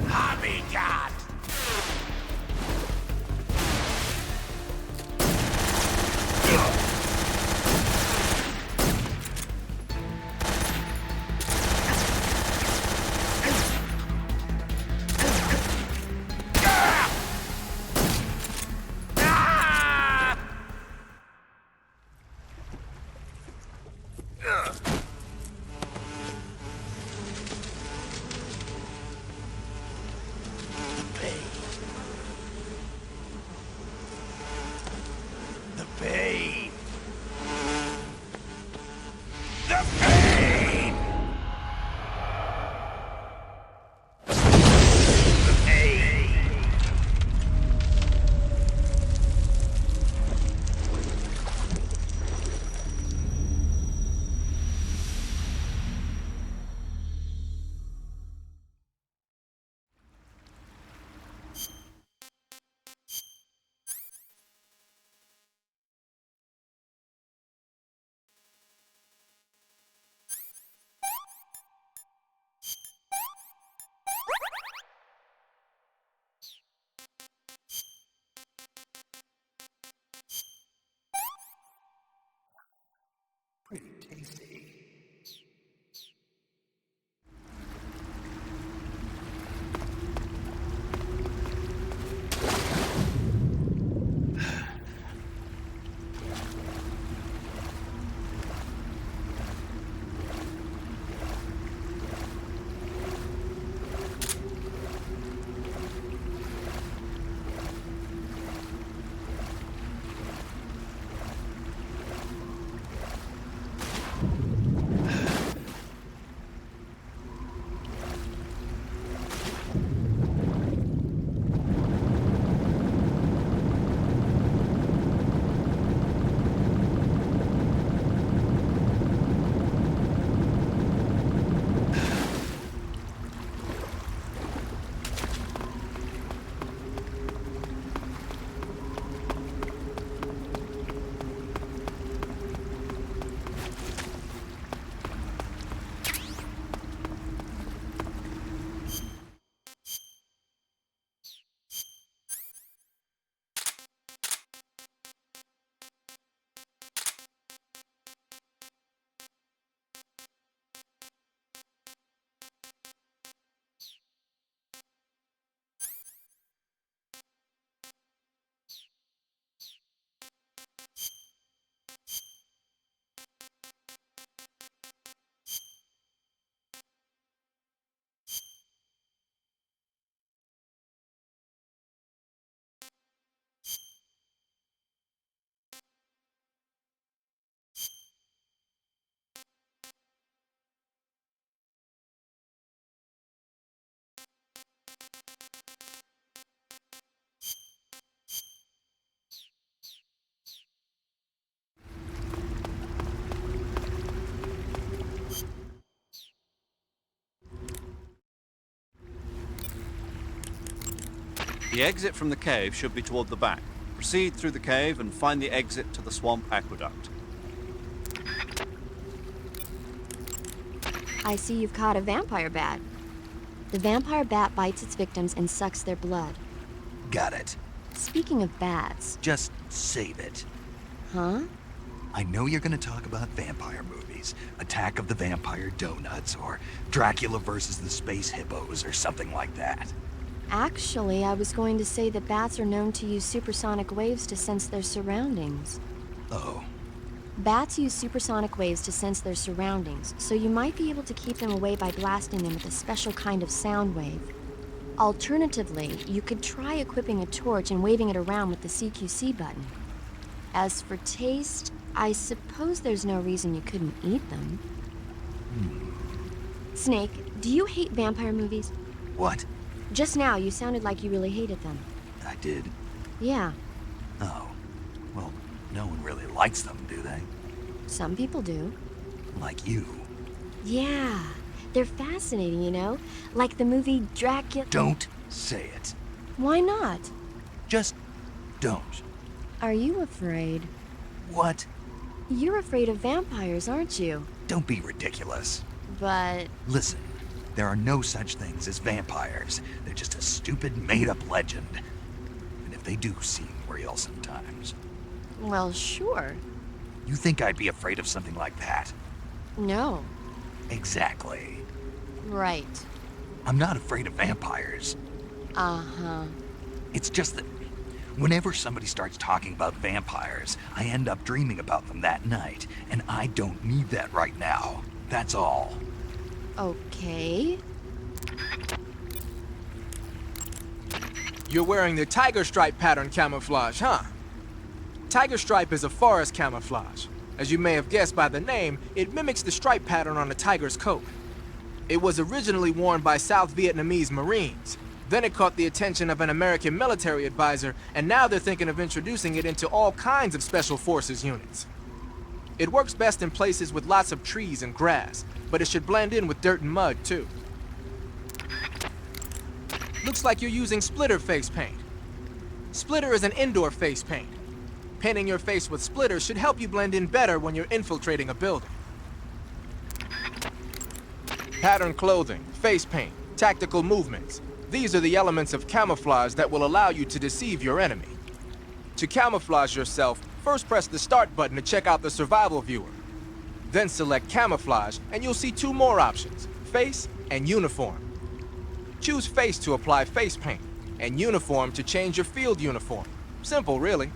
Tommy God! The pain! The pain! The pain! The exit from the cave should be toward the back. Proceed through the cave and find the exit to the swamp aqueduct. I see you've caught a vampire bat. The vampire bat bites its victims and sucks their blood. Got it. Speaking of bats, Just save it. huh? I know you're gonna talk about vampire movies. Attack of the Vampire Donuts, or Dracula versus the Space Hippos, or something like that. Actually, I was going to say that bats are known to use supersonic waves to sense their surroundings. Oh, Bats use supersonic waves to sense their surroundings, so you might be able to keep them away by blasting them with a special kind of sound wave. Alternatively, you could try equipping a torch and waving it around with the CQC button. As for taste, I suppose there's no reason you couldn't eat them. Snake, do you hate vampire movies? what? Just now, you sounded like you really hated them. I did? Yeah, Oh. Well, no one really likes them, do they? some people do. Like you. Yeah, they're fascinating, you know? Like the movie Dracula. Don't say it. Why not? Just don't. Are you afraid? What? You're afraid of vampires, aren't you? Don't be ridiculous. But Listen, there are no such things as vampires. They're just a stupid, made-up legend. And if they do seem real sometimes. well, sure. You think I'd be afraid of something like that? No. Exactly. Right. I'm not afraid of vampires. Uh-huh. It's just that whenever somebody starts talking about vampires, I end up dreaming about them that night, and I don't need that right now. That's all. Okay. You're wearing the tiger stripe pattern camouflage, huh? Tiger stripe is a forest camouflage. As you may have guessed by the name, it mimics the stripe pattern on a tiger's coat. It was originally worn by South Vietnamese Marines. Then it caught the attention of an American military advisor, and now they're thinking of introducing it into all kinds of special forces units. It works best in places with lots of trees and grass, but it should blend in with dirt and mud, too. Looks like you're using splitter face paint. Splitter is an indoor face paint. Painting your face with splitter should help you blend in better when you're infiltrating a building. Pattern clothing, face paint, tactical movements. These are the elements of camouflage that will allow you to deceive your enemy. To camouflage yourself, first press the start button to check out the survival viewer. Then select camouflage and you'll see two more options, face and uniform. Choose face to apply face paint and uniform to change your field uniform. Simple, really.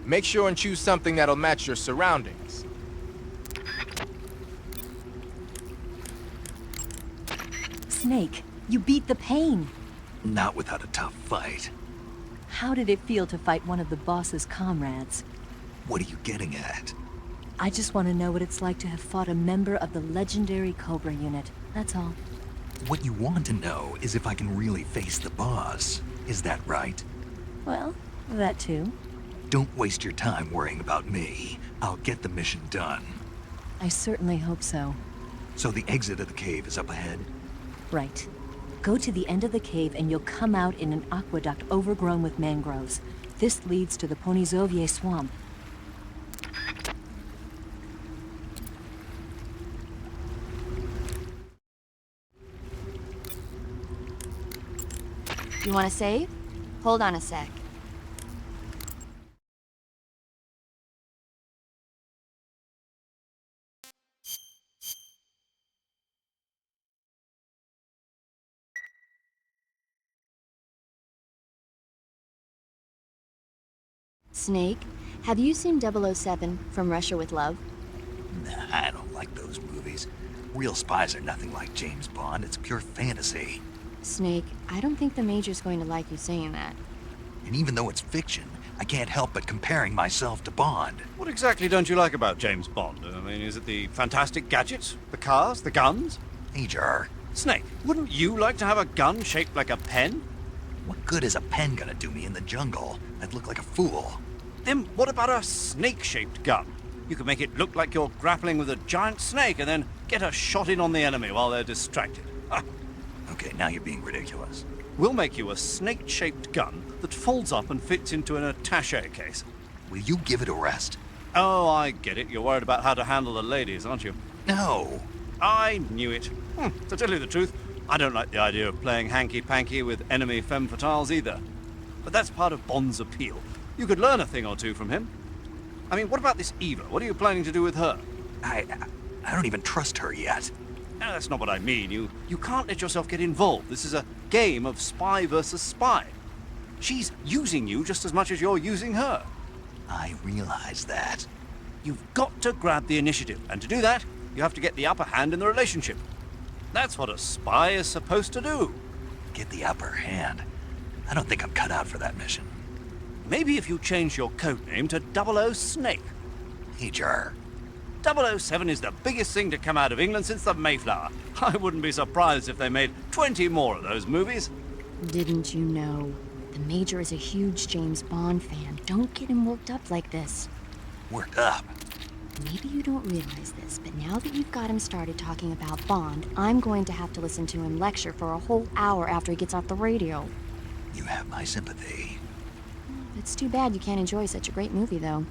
Make sure and choose something that'll match your surroundings. Snake, you beat the pain. Not without a tough fight. How did it feel to fight one of the boss's comrades? What are you getting at? I just want to know what it's like to have fought a member of the legendary Cobra unit. That's all. What you want to know is if I can really face the boss. Is that right? Well, that too. Don't waste your time worrying about me. I'll get the mission done. I certainly hope so. So the exit of the cave is up ahead? Right. Go to the end of the cave and you'll come out in an aqueduct overgrown with mangroves. This leads to the Ponizovier swamp. You want to save? Hold on a sec. Snake, have you seen 007 from Russia with Love? Nah, I don't like those movies. Real spies are nothing like James Bond. It's pure fantasy. Snake, I don't think the Major's going to like you saying that. And even though it's fiction, I can't help but comparing myself to Bond. What exactly don't you like about James Bond? I mean, is it the fantastic gadgets? The cars? The guns? Major, Snake, wouldn't you like to have a gun shaped like a pen? what good is a pen gonna do me in the jungle? I'd look like a fool. Then what about a snake-shaped gun? You could make it look like you're grappling with a giant snake and then get a shot in on the enemy while they're distracted. Okay, now you're being ridiculous. We'll make you a snake-shaped gun that folds up and fits into an attaché case. Will you give it a rest? Oh, I get it. You're worried about how to handle the ladies, aren't you? No. I knew it. To tell you the truth, I don't like the idea of playing hanky-panky with enemy femme fatales either. But that's part of Bond's appeal. You could learn a thing or two from him. I mean, what about this Eva? What are you planning to do with her? I don't even trust her yet. No, that's not what I mean. You can't let yourself get involved. This is a game of spy versus spy. She's using you just as much as you're using her. I realize that. You've got to grab the initiative, and to do that, you have to get the upper hand in the relationship. That's what a spy is supposed to do. Get the upper hand. I don't think I'm cut out for that mission. Maybe if you change your code name to 00 Snake. Hey, Jar. 007 is the biggest thing to come out of England since the Mayflower. I wouldn't be surprised if they made 20 more of those movies. Didn't you know? The Major is a huge James Bond fan. Don't get him worked up like this. Worked up. Maybe you don't realize this, but now that you've got him started talking about Bond, I'm going to have to listen to him lecture for a whole hour after he gets off the radio. You have my sympathy. It's too bad you can't enjoy such a great movie, though.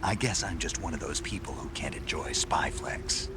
I guess I'm just one of those people who can't enjoy spy flicks.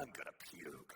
I'm gonna puke.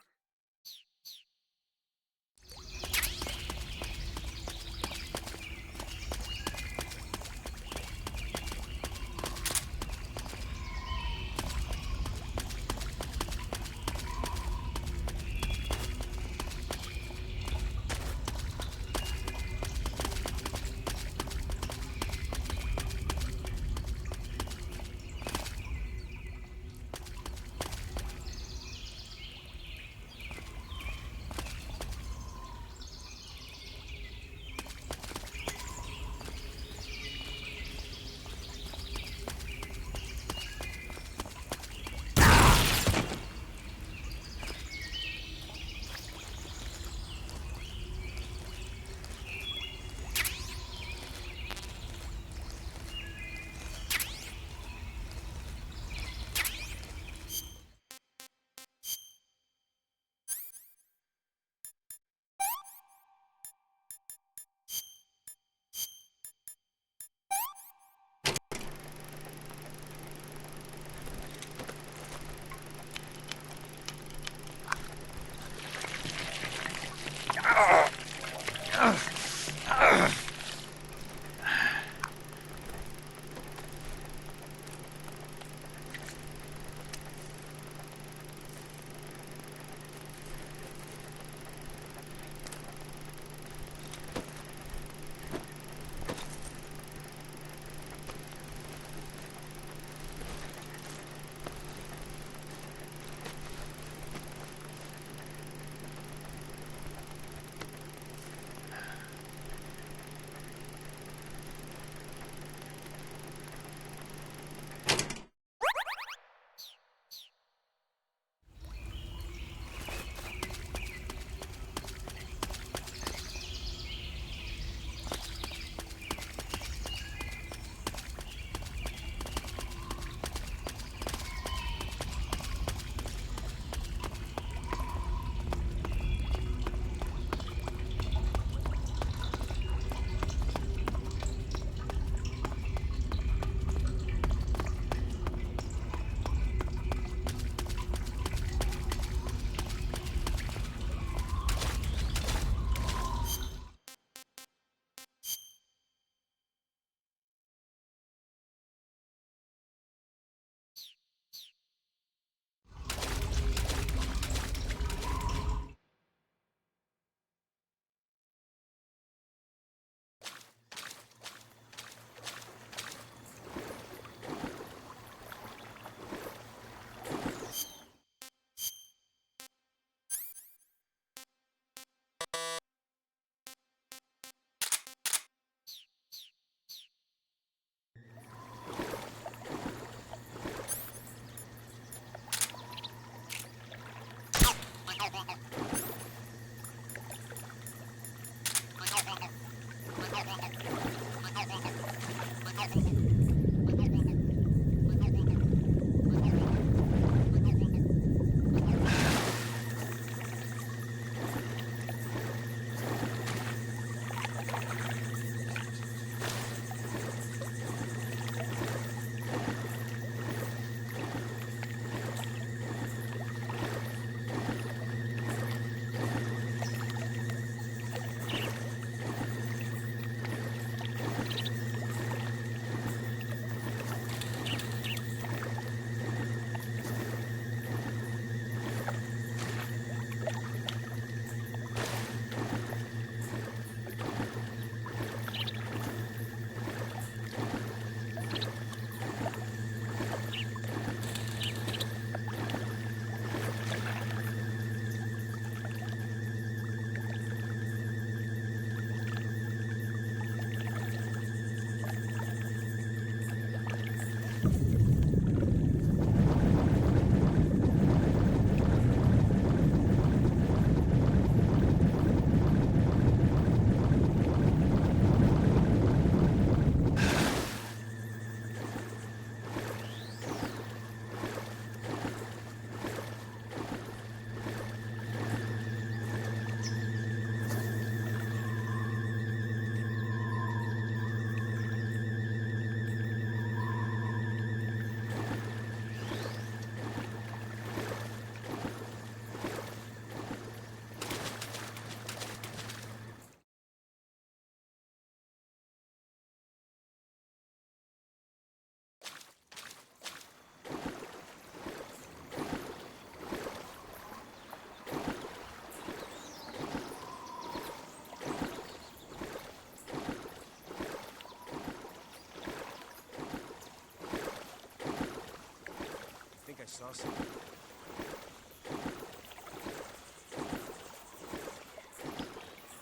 saw something.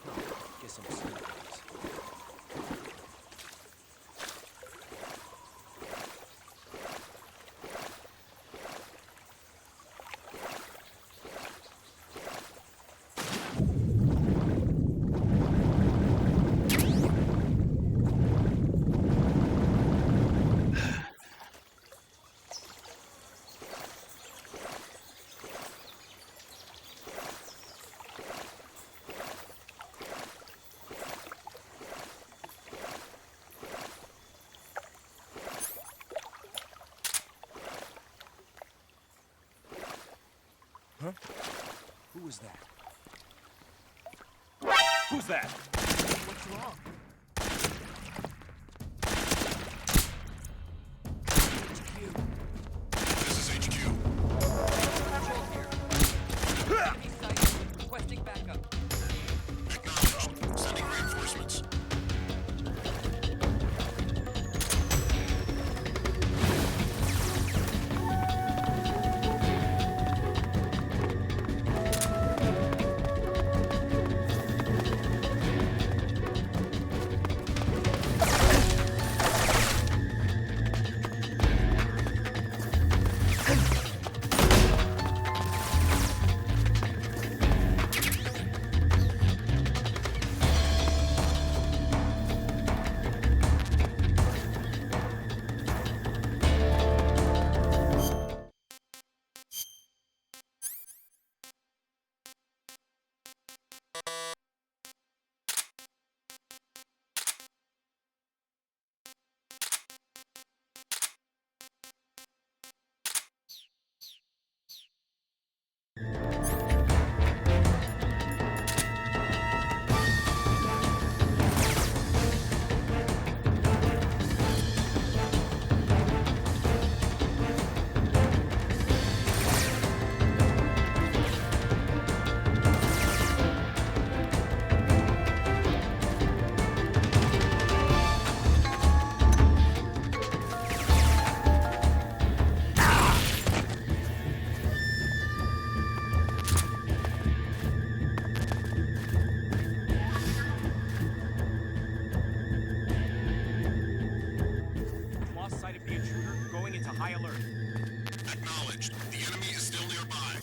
Huh, guess I'm stupid. Huh? Who was that? Who's that? What's wrong? This is HQ. Requesting backup. Acknowledged. Sending reinforcements. Lost sight of the intruder, going into high alert. Acknowledged. The enemy is still nearby.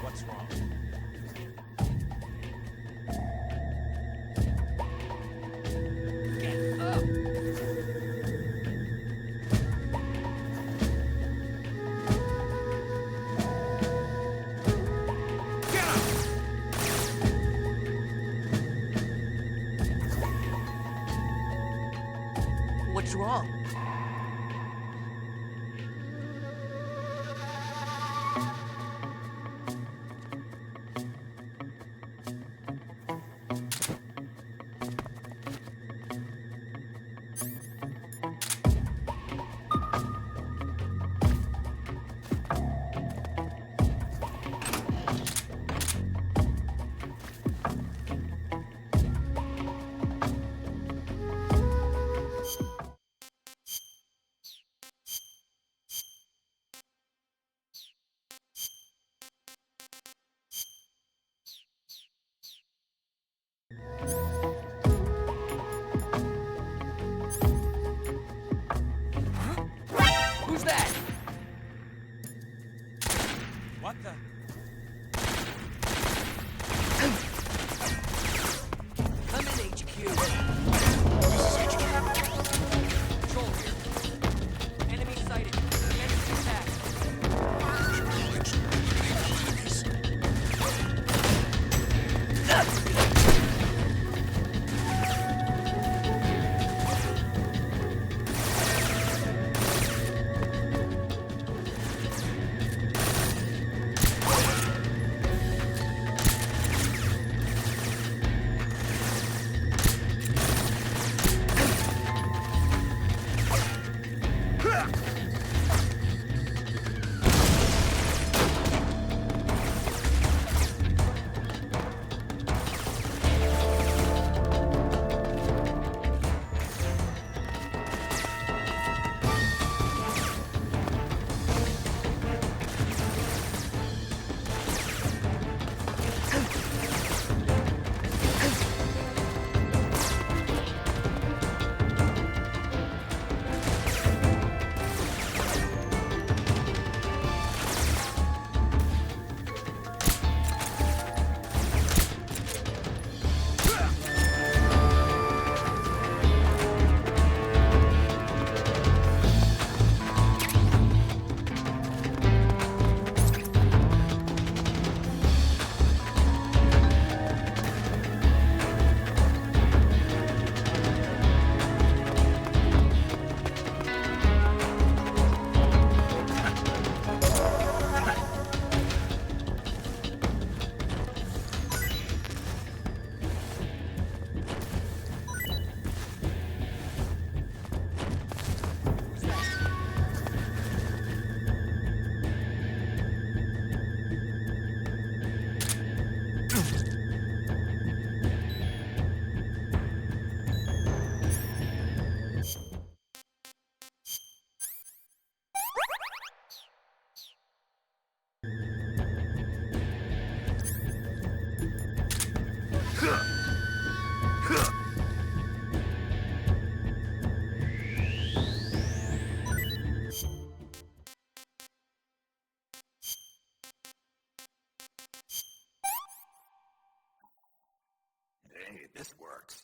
What's wrong? Get up! What's wrong? Hey, this works.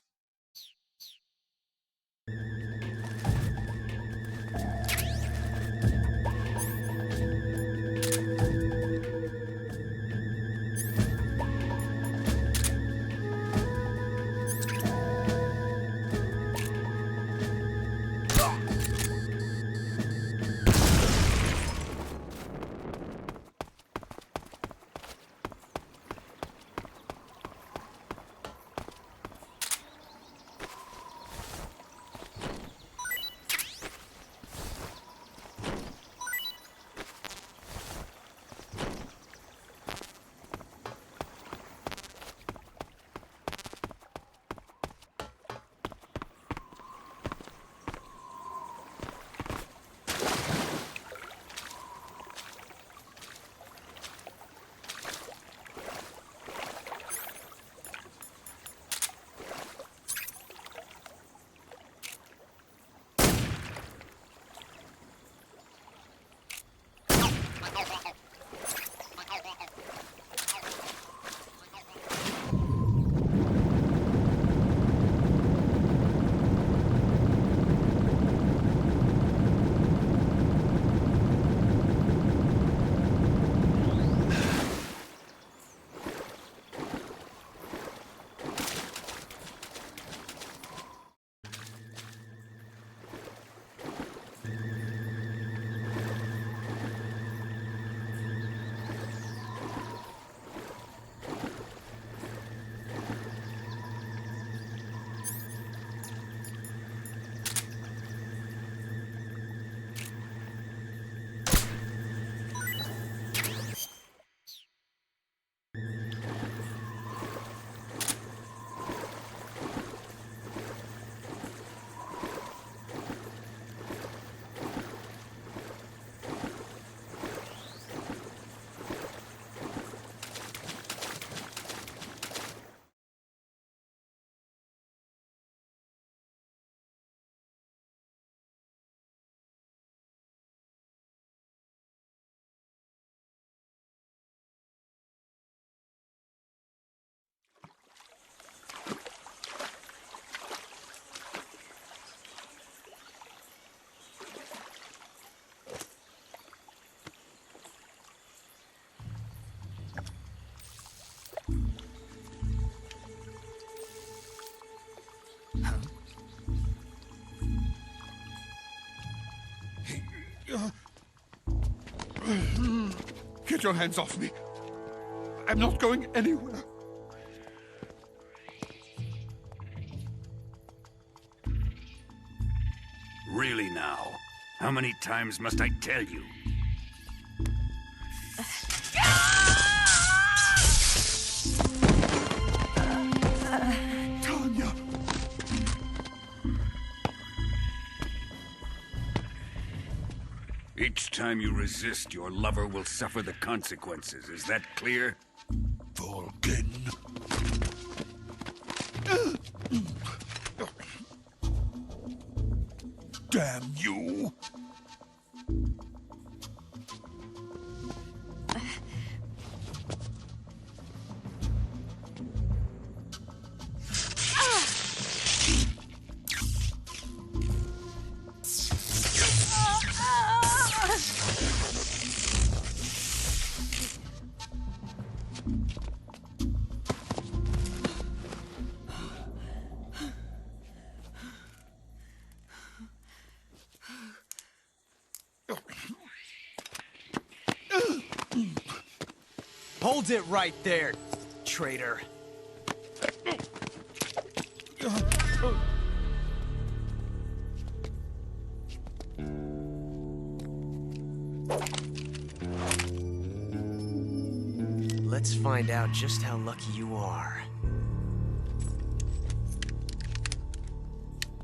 Get your hands off me. I'm not going anywhere. Really now? How many times must I tell you? Tanya! Each time you resist, your lover will suffer the consequences. Is that clear? Vulcan. Damn you! Hold it right there, traitor. Let's find out just how lucky you are.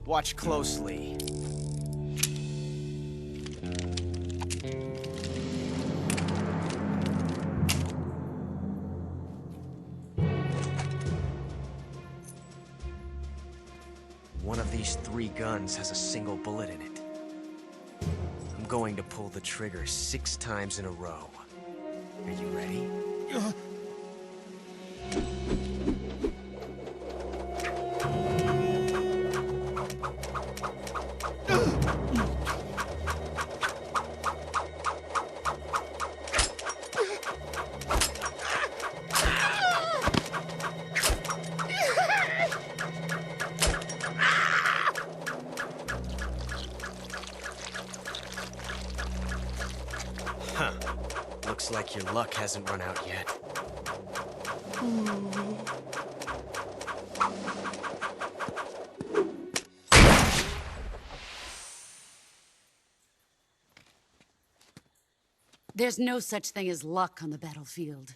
Watch closely. One of these 3 guns has a single bullet in it. I'm going to pull the trigger 6 times in a row. Are you ready? Looks like your luck hasn't run out yet. There's no such thing as luck on the battlefield.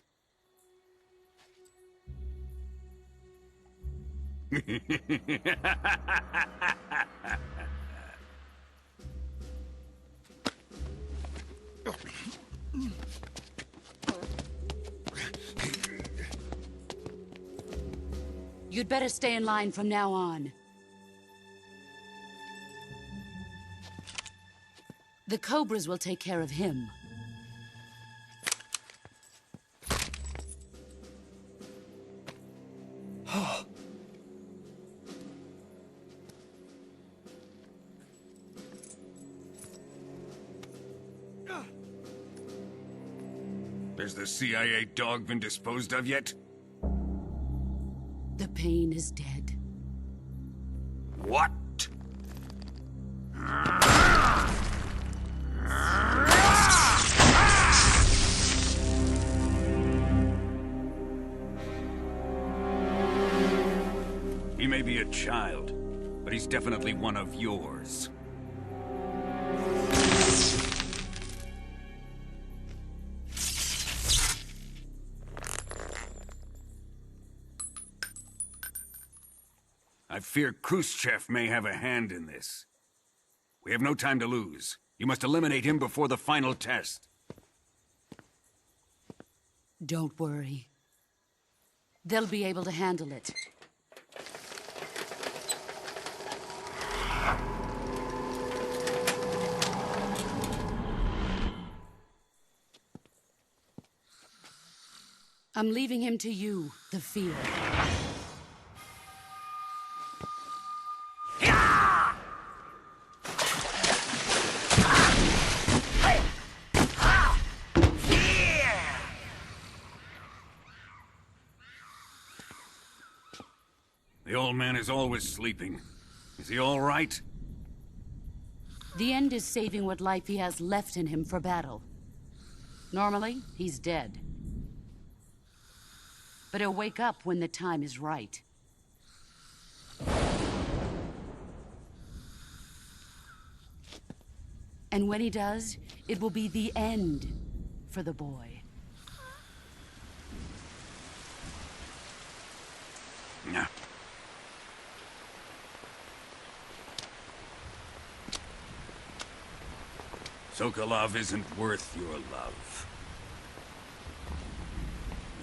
You'd better stay in line from now on. The Cobras will take care of him. Has the CIA dog been disposed of yet? The pain is dead. What? He may be a child, but he's definitely one of yours. I fear Khrushchev may have a hand in this. We have no time to lose. You must eliminate him before the final test. Don't worry. They'll be able to handle it. I'm leaving him to you, the field. The old man is always sleeping. Is he all right? The end is saving what life he has left in him for battle. Normally, he's dead. But he'll wake up when the time is right. And when he does, it will be the end for the boy. Nah. Sokolov isn't worth your love.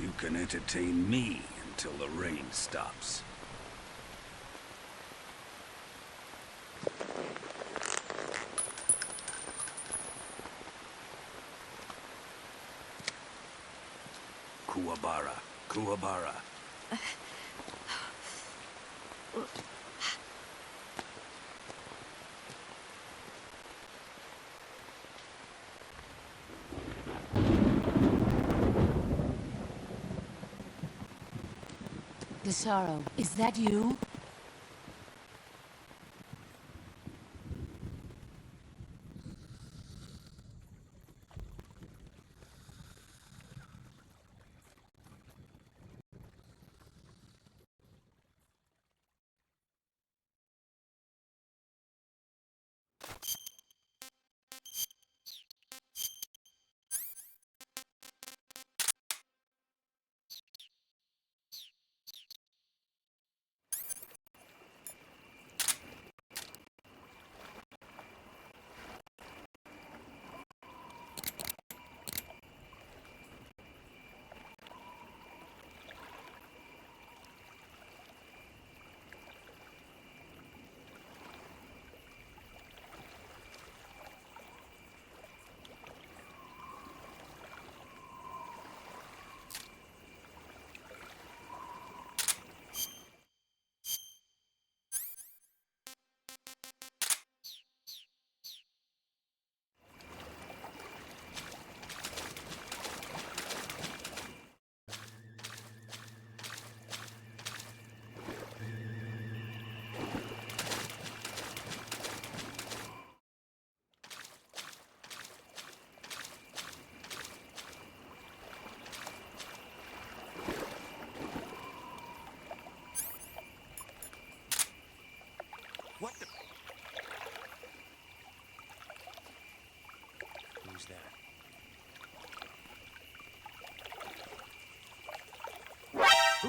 You can entertain me until the rain stops. Kuwabara, Kuwabara. Sorrow, is that you?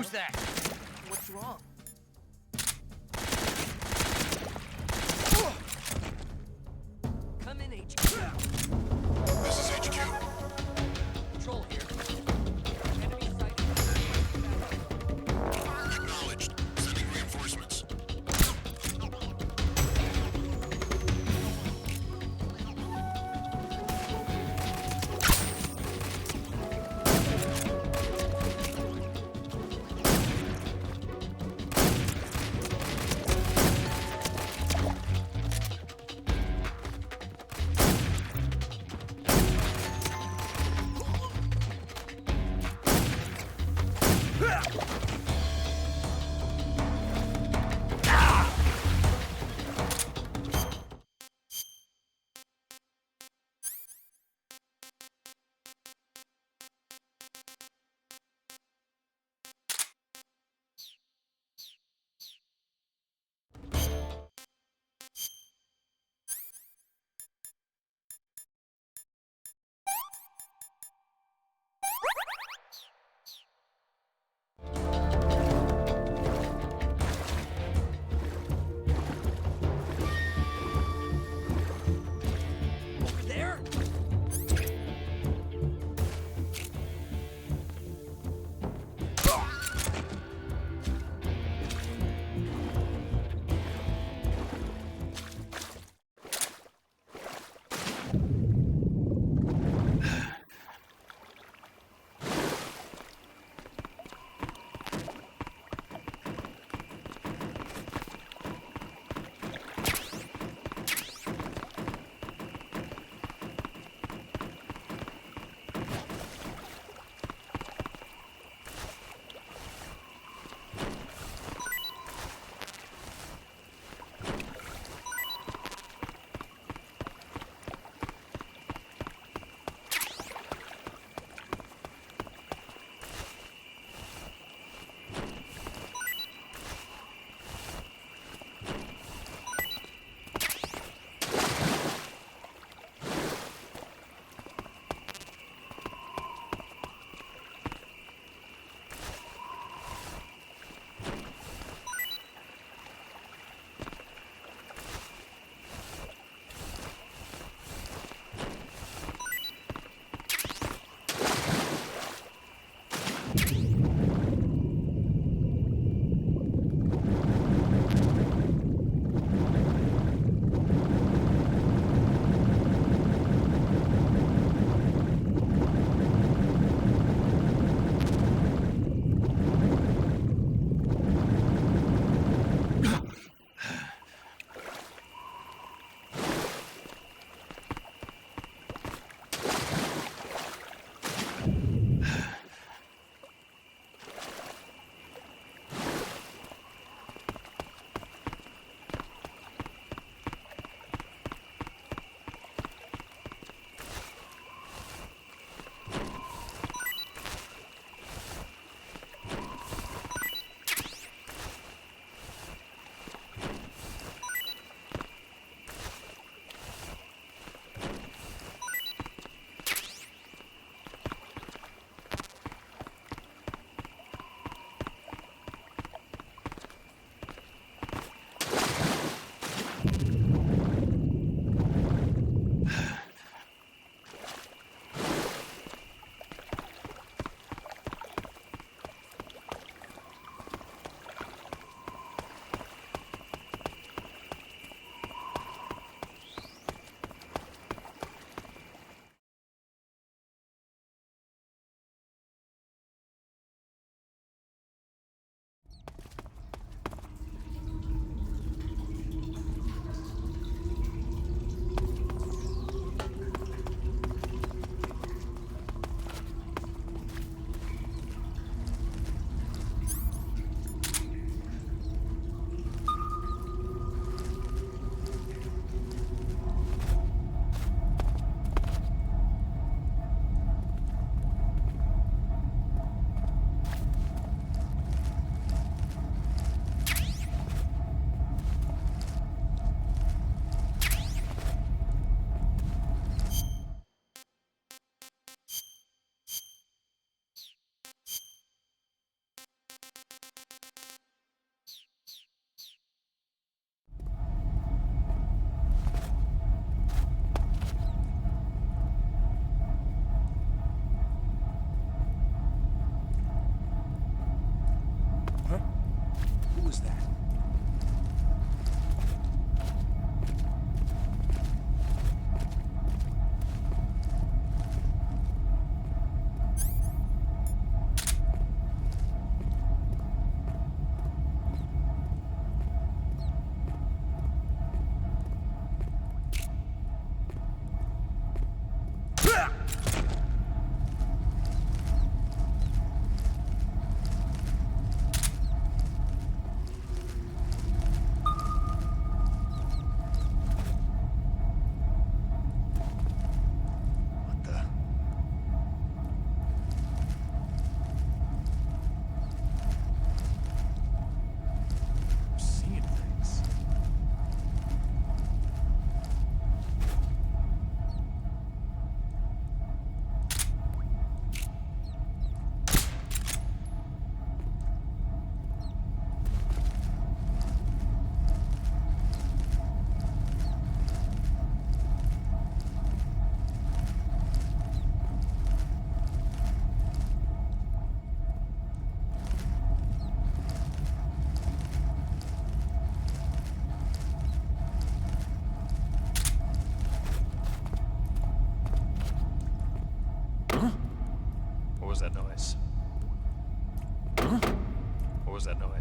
Who's that? What's wrong? Come in, HQ. This is HQ. Control here. Enemy sighted. Acknowledged. Sending reinforcements.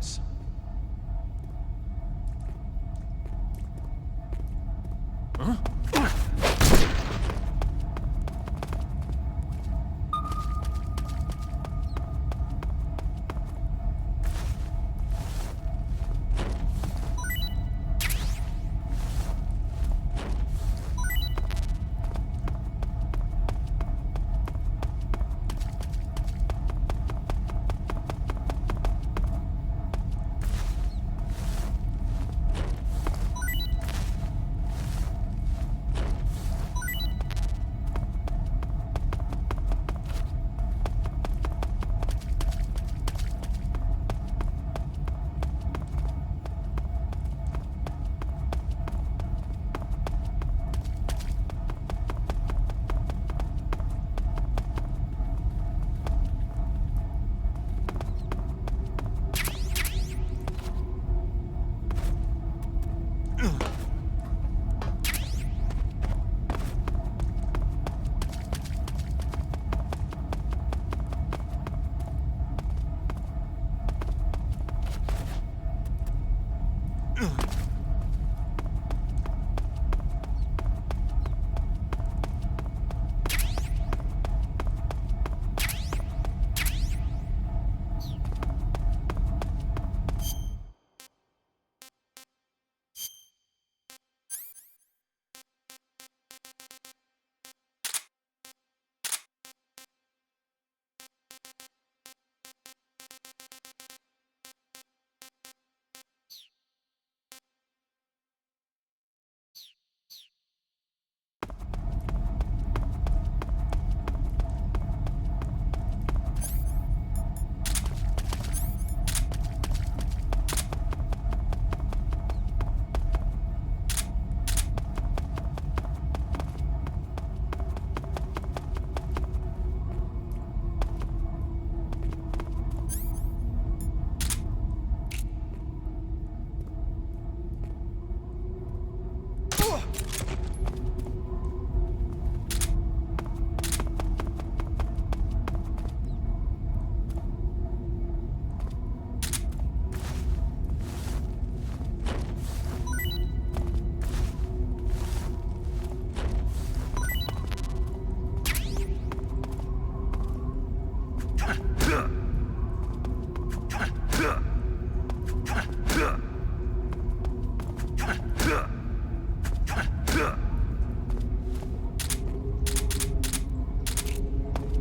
was.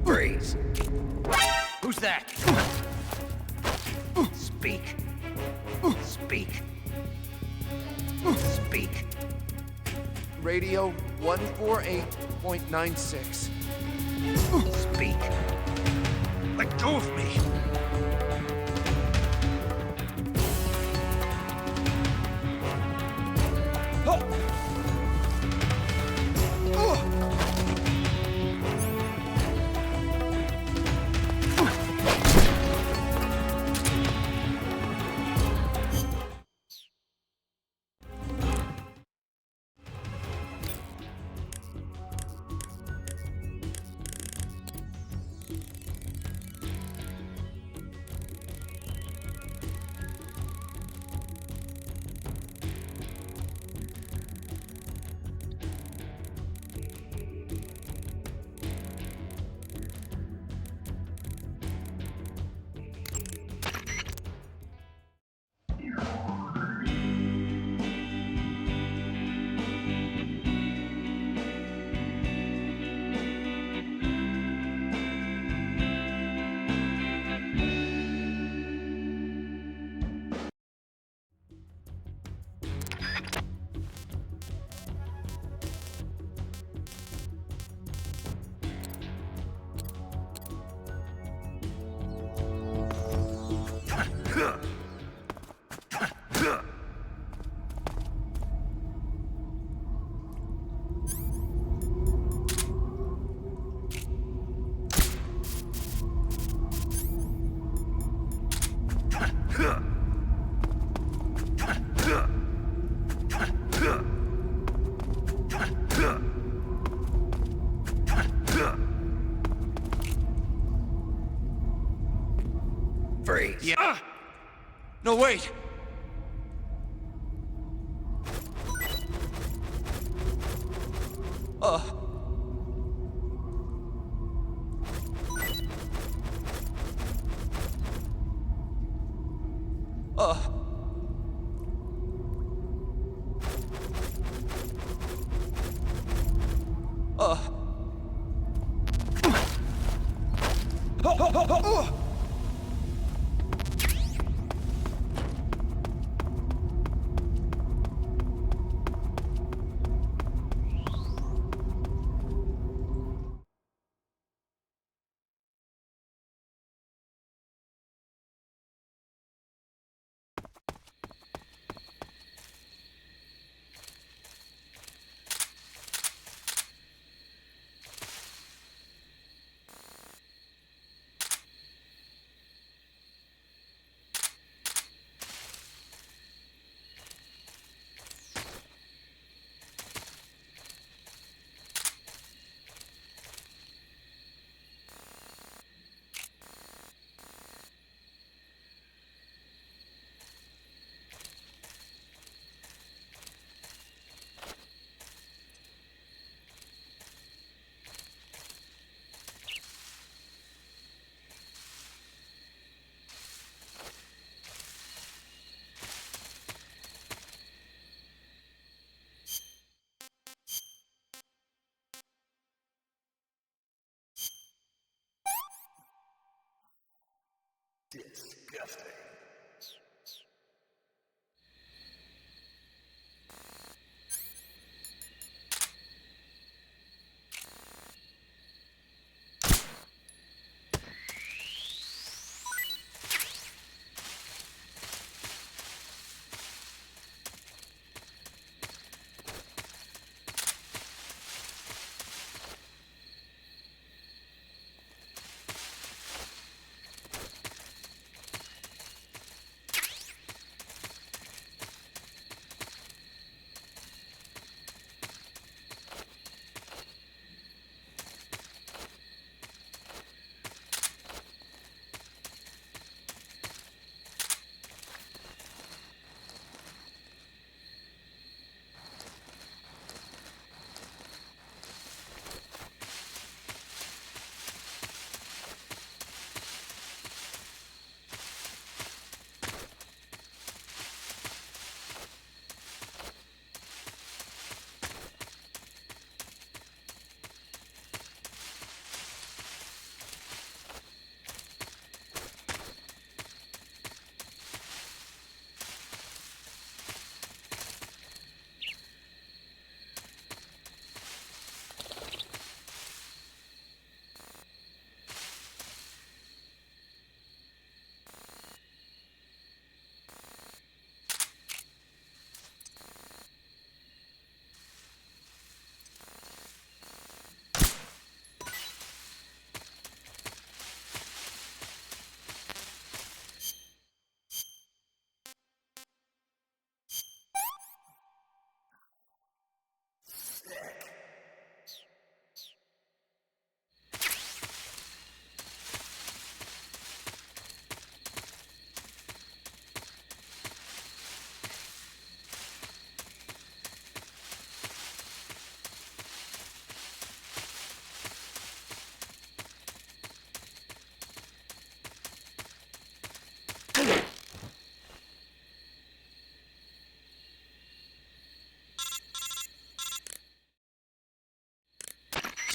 Freeze! Who's that? Speak. Speak. Speak. Radio 148.96. Speak. Let go of me! Freeze. Yeah. No, wait!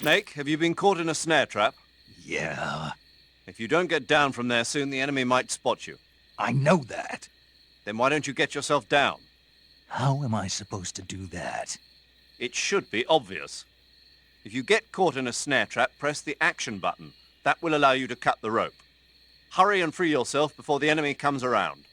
Snake, have you been caught in a snare trap? Yeah, If you don't get down from there soon, the enemy might spot you. I know that. Then why don't you get yourself down? How am I supposed to do that? It should be obvious. If you get caught in a snare trap, press the action button. That will allow you to cut the rope. Hurry and free yourself before the enemy comes around.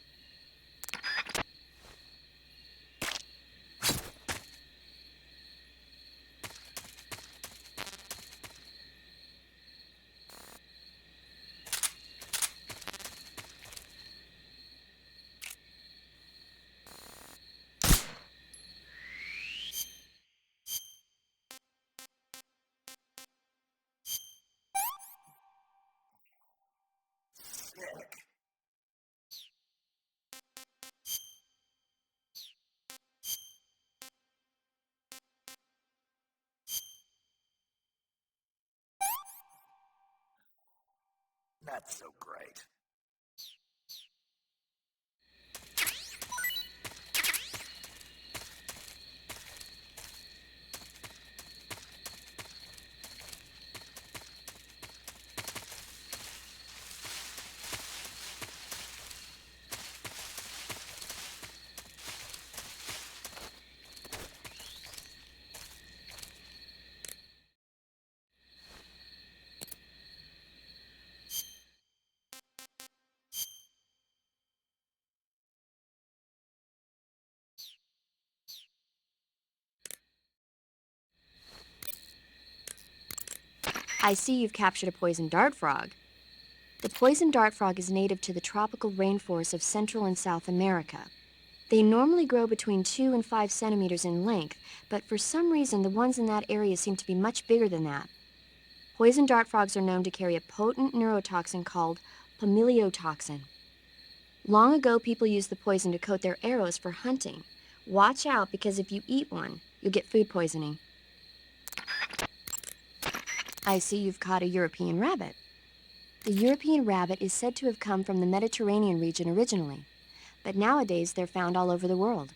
That's so great. I see you've captured a poison dart frog. The poison dart frog is native to the tropical rainforests of Central and South America. They normally grow between 2 and 5 centimeters in length, but for some reason the ones in that area seem to be much bigger than that. Poison dart frogs are known to carry a potent neurotoxin called pamiliotoxin. Long ago, people used the poison to coat their arrows for hunting. Watch out, because if you eat one, you'll get food poisoning. I see you've caught a European rabbit. The European rabbit is said to have come from the Mediterranean region originally, but nowadays they're found all over the world.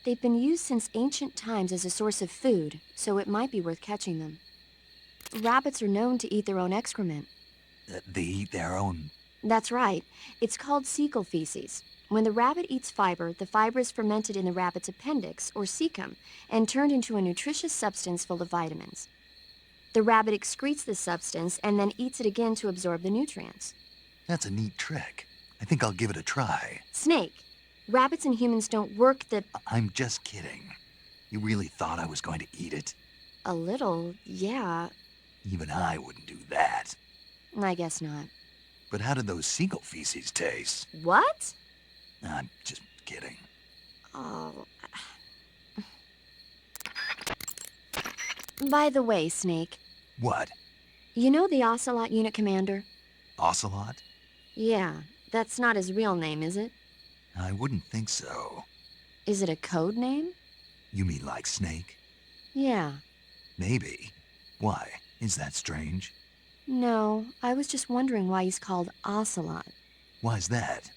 They've been used since ancient times as a source of food, so it might be worth catching them. Rabbits are known to eat their own excrement. They eat their own... That's right. It's called cecal feces. When the rabbit eats fiber, the fiber is fermented in the rabbit's appendix, or cecum, and turned into a nutritious substance full of vitamins. The rabbit excretes this substance and then eats it again to absorb the nutrients. That's a neat trick. I think I'll give it a try. Snake, rabbits and humans don't work the... I'm just kidding. You really thought I was going to eat it? A little, yeah. Even I wouldn't do that. I guess not. But how did those seagull feces taste? What? I'm just kidding. Oh. By the way, Snake. What? You know the Ocelot unit commander? Ocelot? Yeah, that's not his real name, is it? I wouldn't think so. Is it a code name? You mean like Snake? Yeah. Maybe. Why? Is that strange? No, I was just wondering why he's called Ocelot. Why's that?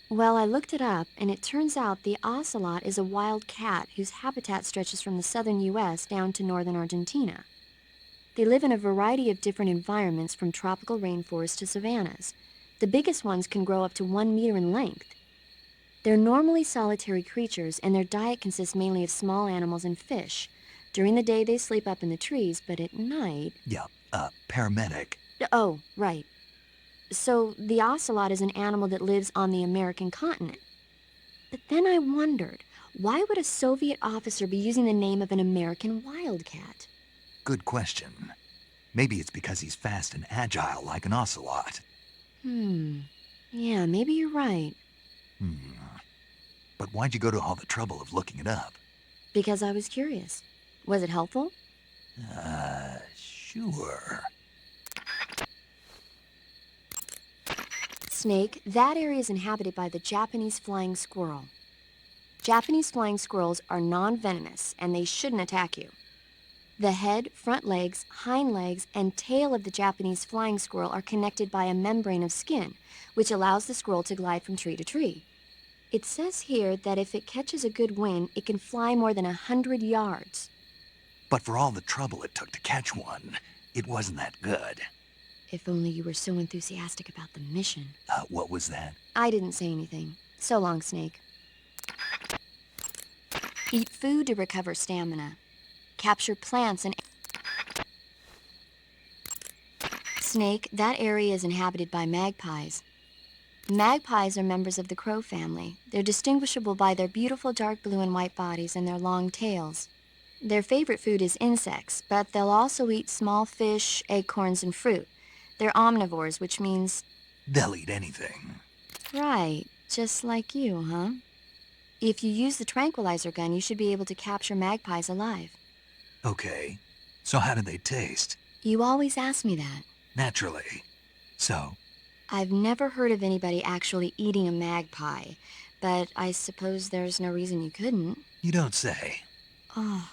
Well, I looked it up, and it turns out the ocelot is a wild cat whose habitat stretches from the southern U.S. down to northern Argentina. They live in a variety of different environments, from tropical rainforests to savannas. The biggest ones can grow up to 1 meter in length. They're normally solitary creatures, and their diet consists mainly of small animals and fish. During the day, they sleep up in the trees, but at night... Yeah, paramedic. Oh, right. So the ocelot is an animal that lives on the American continent. But then I wondered, why would a Soviet officer be using the name of an American wildcat? Good question. Maybe it's because he's fast and agile like an ocelot. Yeah, maybe you're right. But why'd you go to all the trouble of looking it up? Because I was curious. Was it helpful? Sure. Snake, that area is inhabited by the Japanese flying squirrel. Japanese flying squirrels are non-venomous, and they shouldn't attack you. The head, front legs, hind legs, and tail of the Japanese flying squirrel are connected by a membrane of skin, which allows the squirrel to glide from tree to tree. It says here that if it catches a good wind, it can fly more than 100 yards. But for all the trouble it took to catch one, it wasn't that good. If only you were so enthusiastic about the mission. What was that? I didn't say anything. So long, Snake. Eat food to recover stamina. Capture plants and... Snake, that area is inhabited by magpies. Magpies are members of the crow family. They're distinguishable by their beautiful dark blue and white bodies and their long tails. Their favorite food is insects, but they'll also eat small fish, acorns, and fruit. They're omnivores, which means... They'll eat anything. Right, just like you, huh? If you use the tranquilizer gun, you should be able to capture magpies alive. Okay. So how did they taste? You always ask me that. Naturally. So? I've never heard of anybody actually eating a magpie, but I suppose there's no reason you couldn't. You don't say. Oh.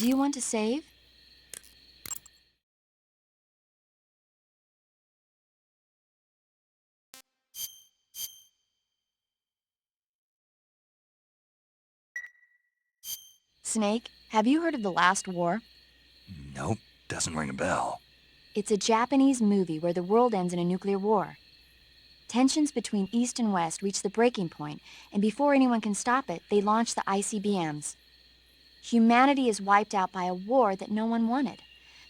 Do you want to save? Snake, have you heard of The Last War? Nope, doesn't ring a bell. It's a Japanese movie where the world ends in a nuclear war. Tensions between East and West reach the breaking point, and before anyone can stop it, they launch the ICBMs. Humanity is wiped out by a war that no one wanted.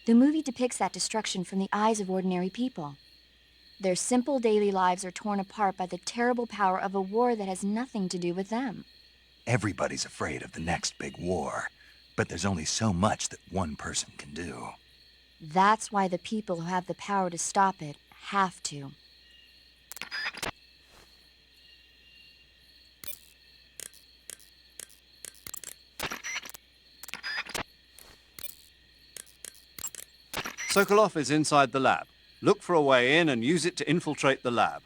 The movie depicts that destruction from the eyes of ordinary people. Their simple daily lives are torn apart by the terrible power of a war that has nothing to do with them. Everybody's afraid of the next big war, but there's only so much that one person can do. That's why the people who have the power to stop it have to. Sokolov is inside the lab. Look for a way in and use it to infiltrate the lab.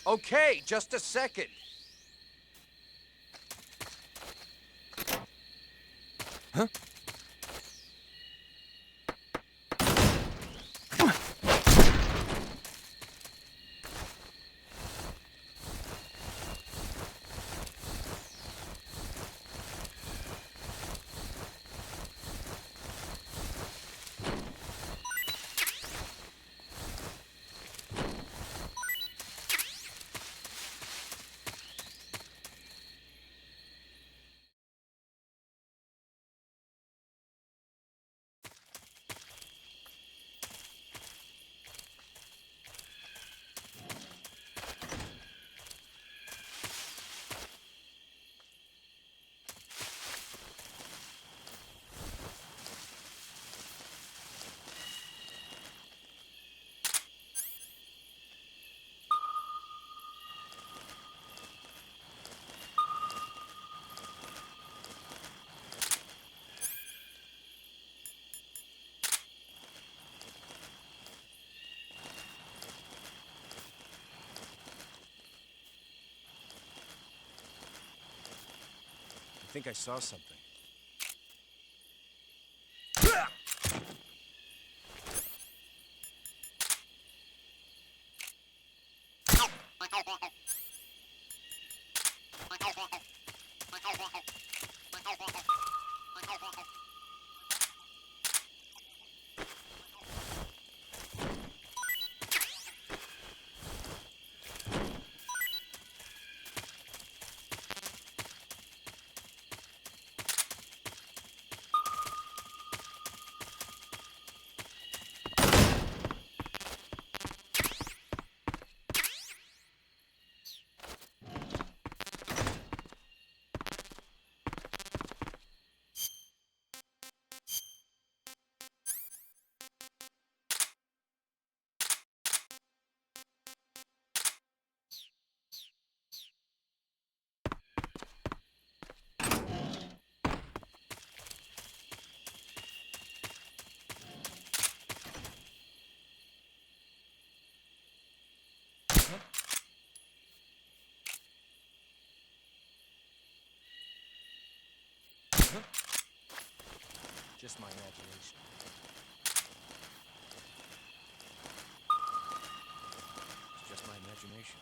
Okay, just a second. Huh? I think I saw something. Just my imagination. It's just my imagination.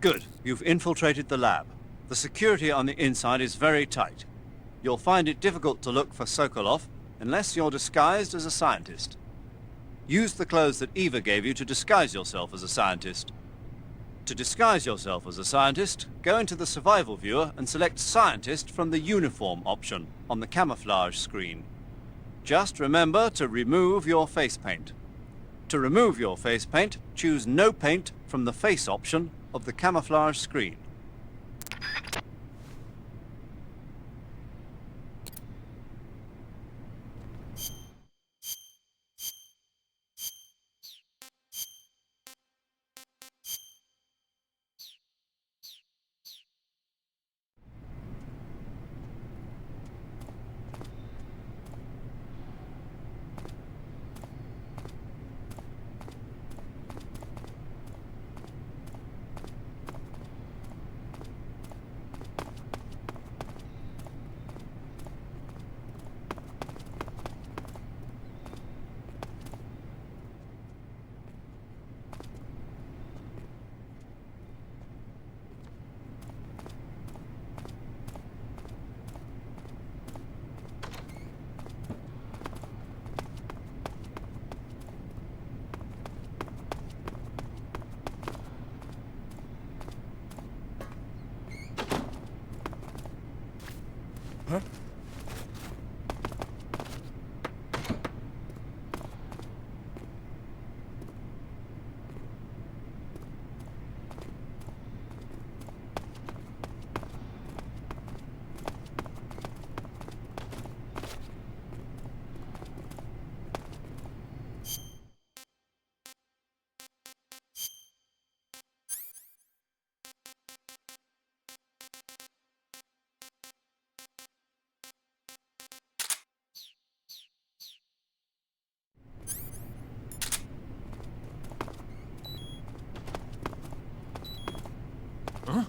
Good. You've infiltrated the lab. The security on the inside is very tight. You'll find it difficult to look for Sokolov unless you're disguised as a scientist. Use the clothes that Eva gave you to disguise yourself as a scientist. To disguise yourself as a scientist, go into the survival viewer and select Scientist from the Uniform option on the camouflage screen. Just remember to remove your face paint. To remove your face paint, choose No Paint from the Face option of the camouflage screen. Huh? Huh?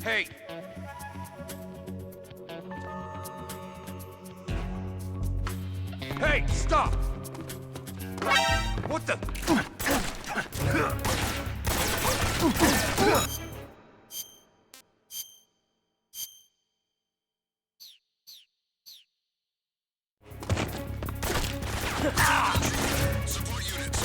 Hey! Hey, stop! What the? Support units.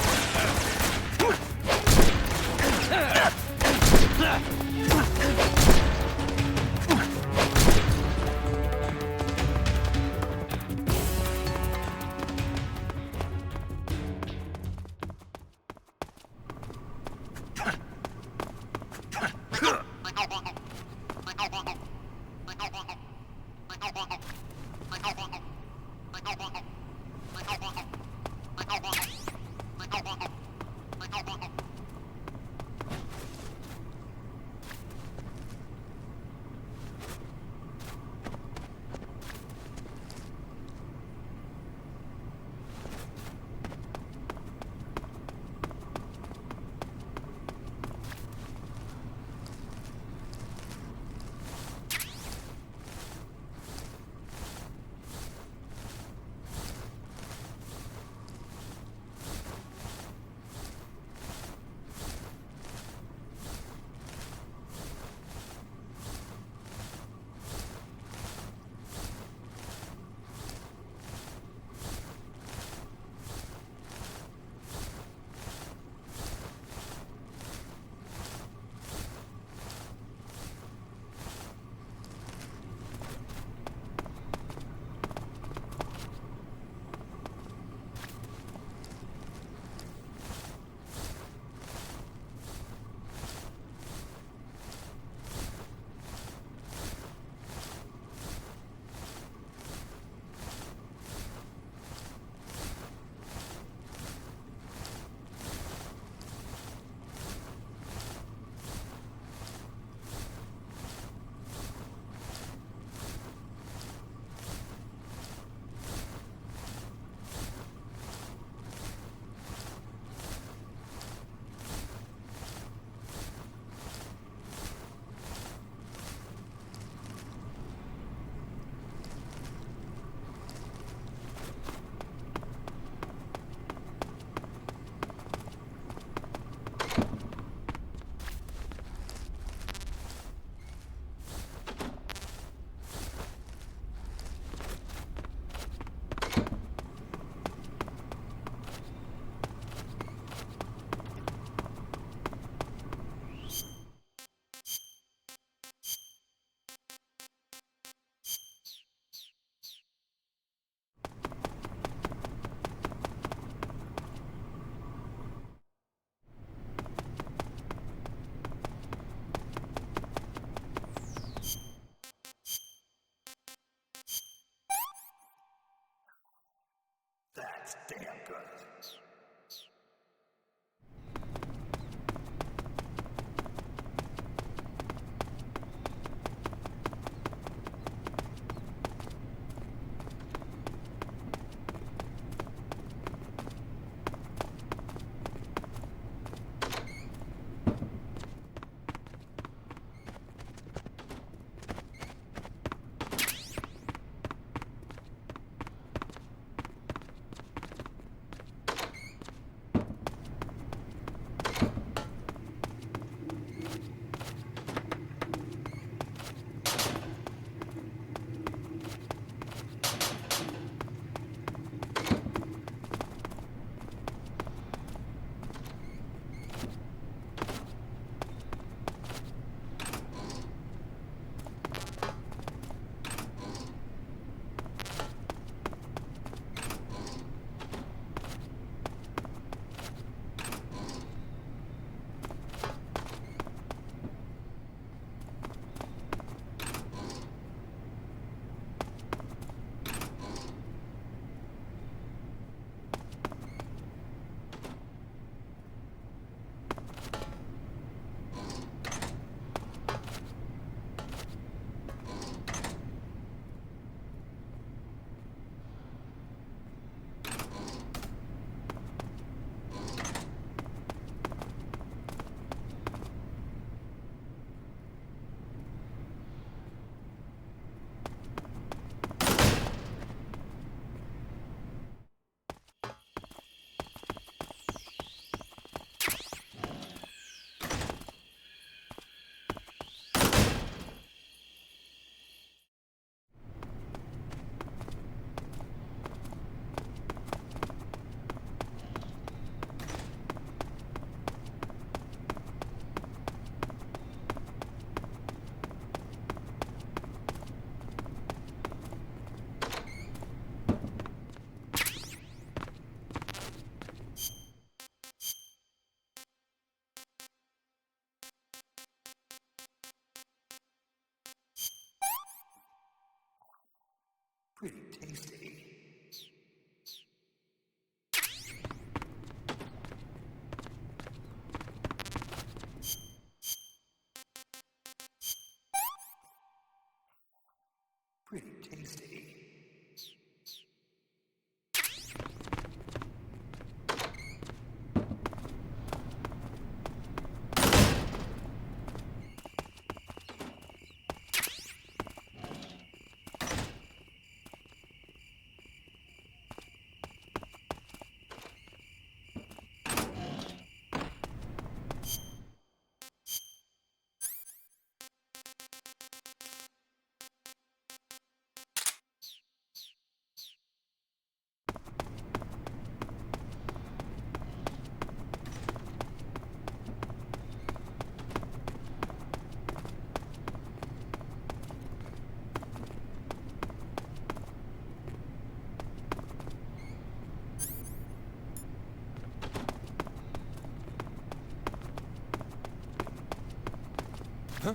Who's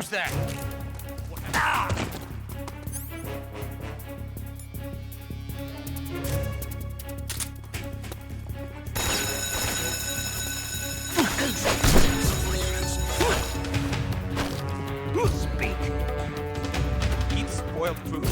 that? Speak. Eat spoiled food.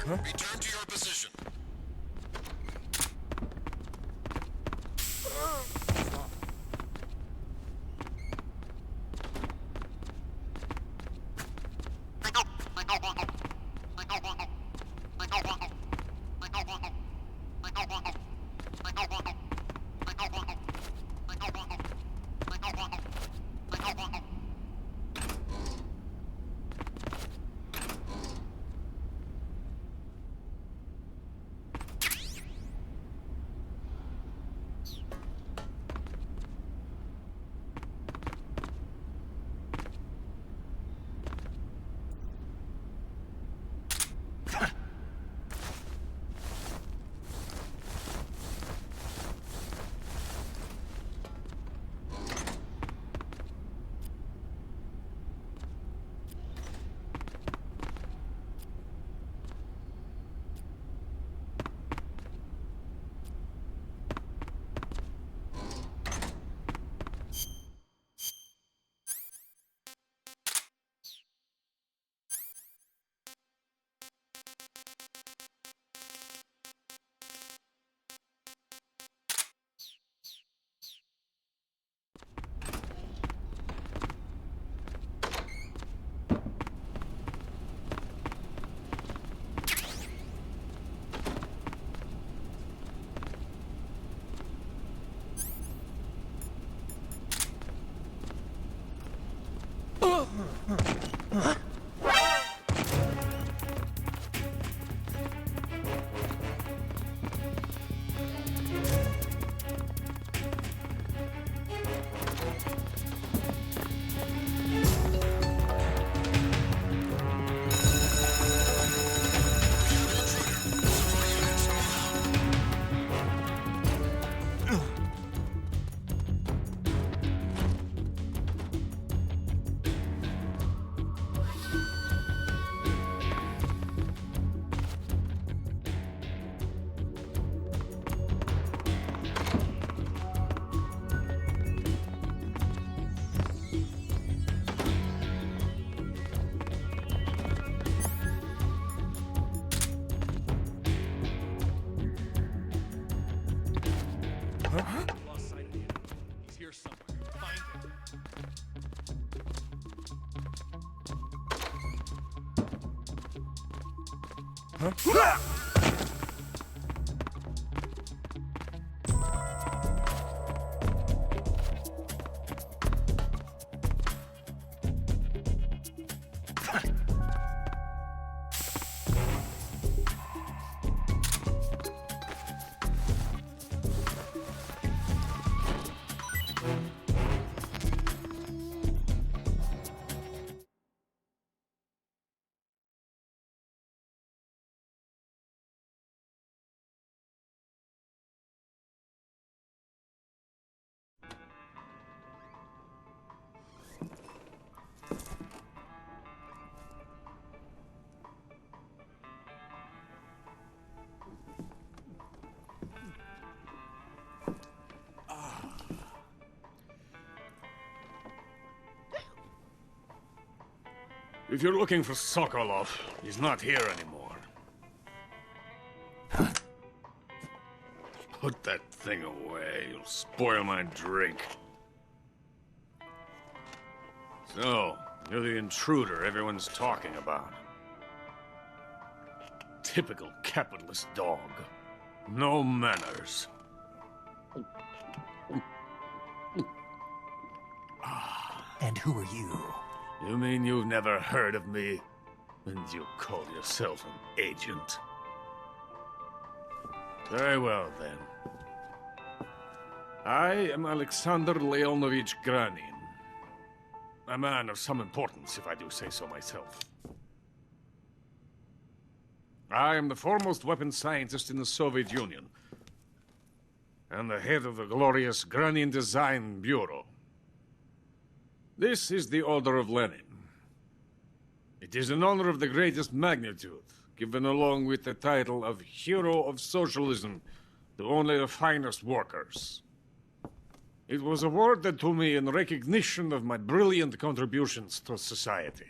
Return to your position. Lost sight of the enemy. He's here somewhere. Find him. If you're looking for Sokolov, he's not here anymore. Put that thing away. You'll spoil my drink. So, you're the intruder everyone's talking about. Typical capitalist dog. No manners. And who are you? You mean you've never heard of me? And you call yourself an agent? Very well, then. I am Alexander Leonovich Granin. A man of some importance, if I do say so myself. I am the foremost weapons scientist in the Soviet Union, and the head of the glorious Granin Design Bureau. This is the Order of Lenin. It is an honor of the greatest magnitude, given along with the title of Hero of Socialism to only the finest workers. It was awarded to me in recognition of my brilliant contributions to society.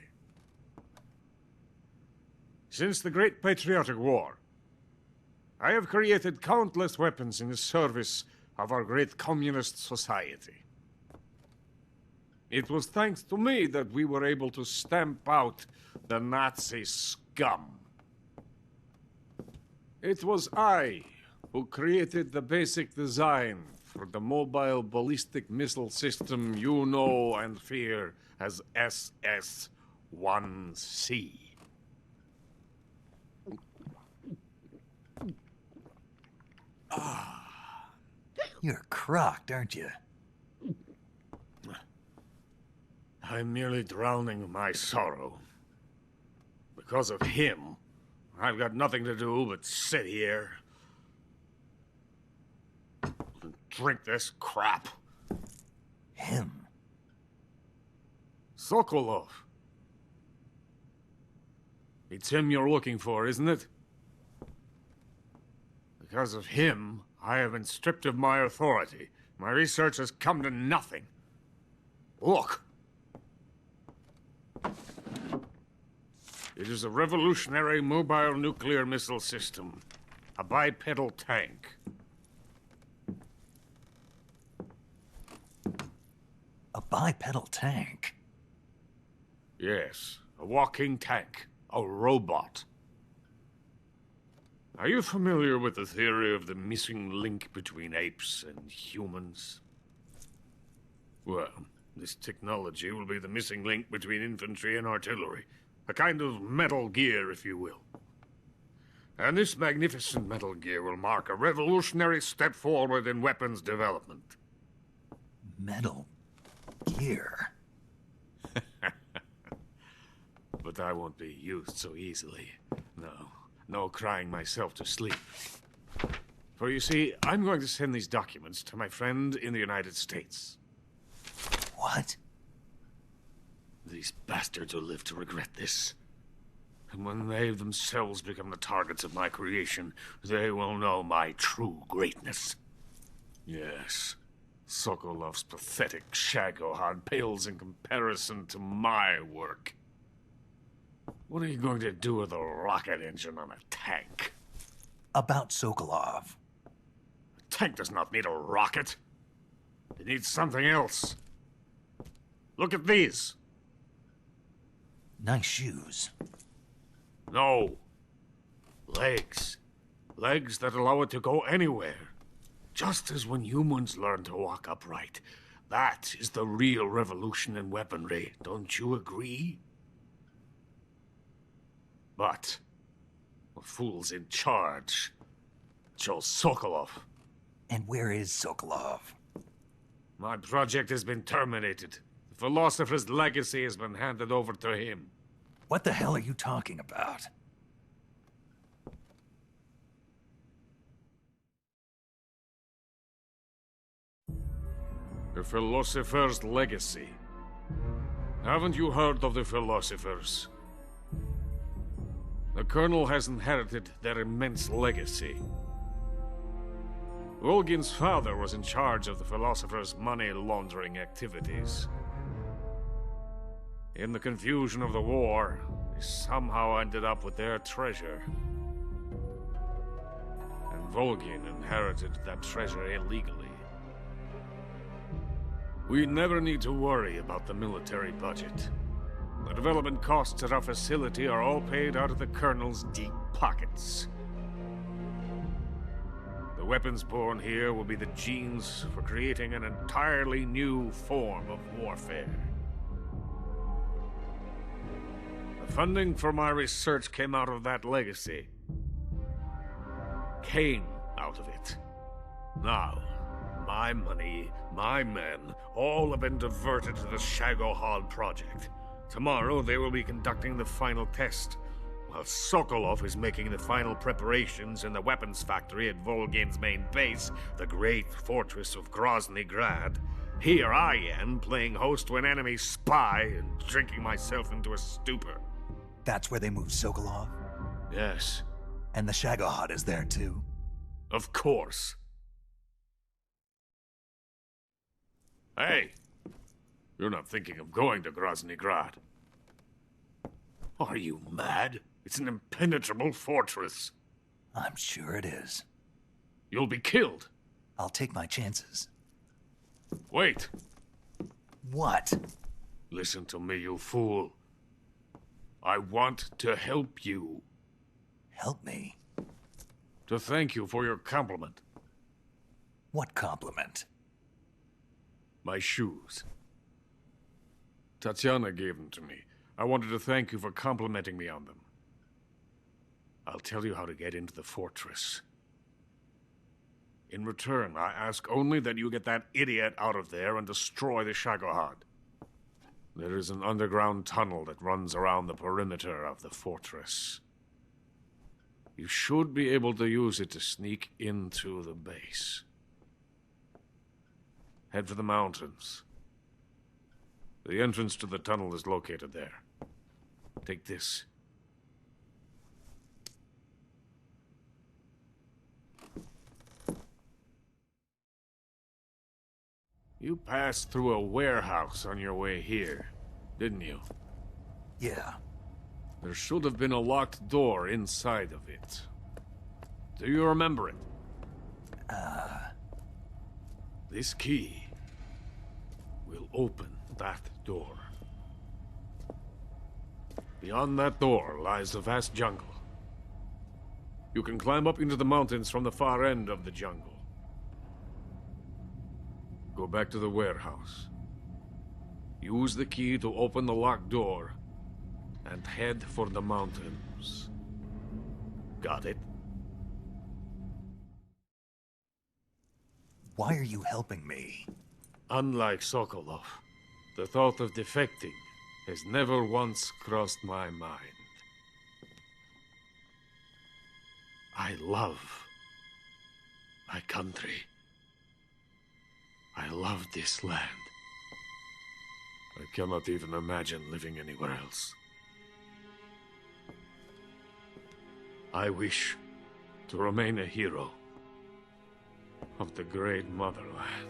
Since the Great Patriotic War, I have created countless weapons in the service of our great communist society. It was thanks to me that we were able to stamp out the Nazi scum. It was I who created the basic design for the mobile ballistic missile system you know and fear as SS-1C. You're crocked, aren't you? I'm merely drowning my sorrow. Because of him, I've got nothing to do but sit here and drink this crap. Him? Sokolov. It's him you're looking for, isn't it? Because of him, I have been stripped of my authority. My research has come to nothing. Look. It is a revolutionary mobile nuclear missile system. A bipedal tank. A bipedal tank? Yes, a walking tank. A robot. Are you familiar with the theory of the missing link between apes and humans? Well, this technology will be the missing link between infantry and artillery. A kind of Metal Gear, if you will. And this magnificent Metal Gear will mark a revolutionary step forward in weapons development. Metal Gear? But I won't be used so easily. No crying myself to sleep. For you see, I'm going to send these documents to my friend in the United States. What? These bastards will live to regret this. And when they themselves become the targets of my creation, they will know my true greatness. Yes, Sokolov's pathetic Shagohod pales in comparison to my work. What are you going to do with a rocket engine on a tank? About Sokolov. A tank does not need a rocket. It needs something else. Look at these. Nice shoes. No. Legs. Legs that allow it to go anywhere. Just as when humans learn to walk upright. That is the real revolution in weaponry. Don't you agree? But the fool's in charge. Joe Sokolov. And where is Sokolov? My project has been terminated. The philosopher's legacy has been handed over to him. What the hell are you talking about? The philosopher's legacy. Haven't you heard of the philosophers? The Colonel has inherited their immense legacy. Volgin's father was in charge of the philosophers' money laundering activities. In the confusion of the war, they somehow ended up with their treasure. And Volgin inherited that treasure illegally. We never need to worry about the military budget. The development costs at our facility are all paid out of the Colonel's deep pockets. The weapons born here will be the genes for creating an entirely new form of warfare. The funding for my research came out of that legacy. Came out of it. Now, my money, my men, all have been diverted to the Shagohod project. Tomorrow, they will be conducting the final test, while Sokolov is making the final preparations in the weapons factory at Volgin's main base, the great fortress of Grozny Grad. Here I am, playing host to an enemy spy and drinking myself into a stupor. That's where they moved Sokolov? Yes. And the Shagohod is there, too? Of course. Hey! You're not thinking of going to Grozny Grad. Are you mad? It's an impenetrable fortress. I'm sure it is. You'll be killed. I'll take my chances. Wait. What? Listen to me, you fool. I want to help you. Help me? To thank you for your compliment. What compliment? My shoes. Tatiana gave them to me. I wanted to thank you for complimenting me on them. I'll tell you how to get into the fortress. In return, I ask only that you get that idiot out of there and destroy the Shagohod. There is an underground tunnel that runs around the perimeter of the fortress. You should be able to use it to sneak into the base. Head for the mountains. The entrance to the tunnel is located there. Take this. You passed through a warehouse on your way here, didn't you? Yeah. There should have been a locked door inside of it. Do you remember it? This key will open that door. Beyond that door lies a vast jungle. You can climb up into the mountains from the far end of the jungle. Go back to the warehouse. Use the key to open the locked door and head for the mountains. Got it? Why are you helping me? Unlike Sokolov, the thought of defecting has never once crossed my mind. I love my country. I love this land. I cannot even imagine living anywhere else. I wish to remain a hero of the great motherland.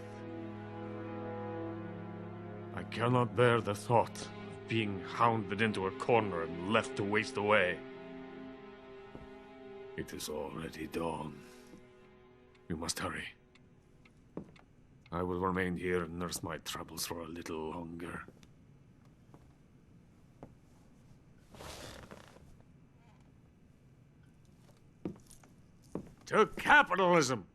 I cannot bear the thought of being hounded into a corner and left to waste away. It is already dawn. You must hurry. I will remain here and nurse my troubles for a little longer. To capitalism!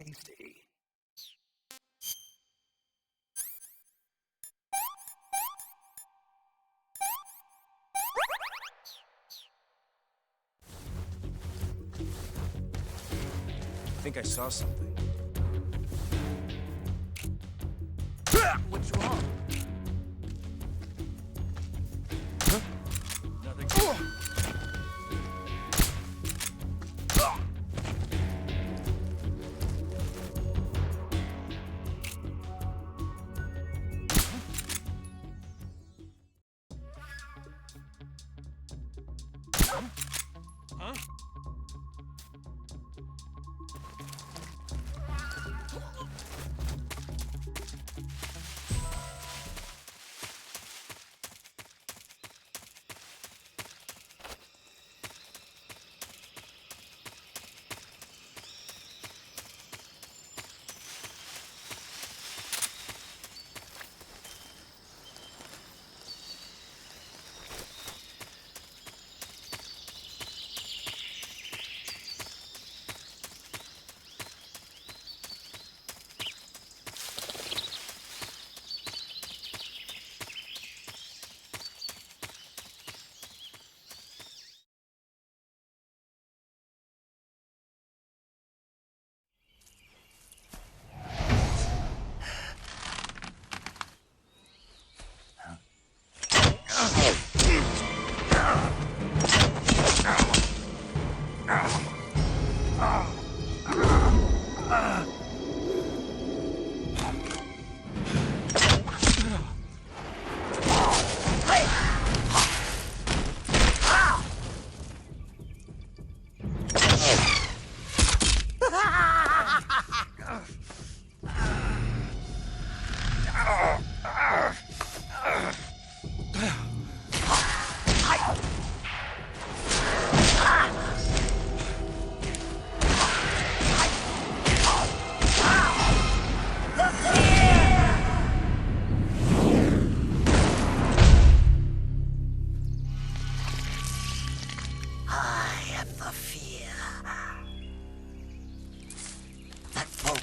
safety. I think I saw something. What's wrong? Nothing. Huh?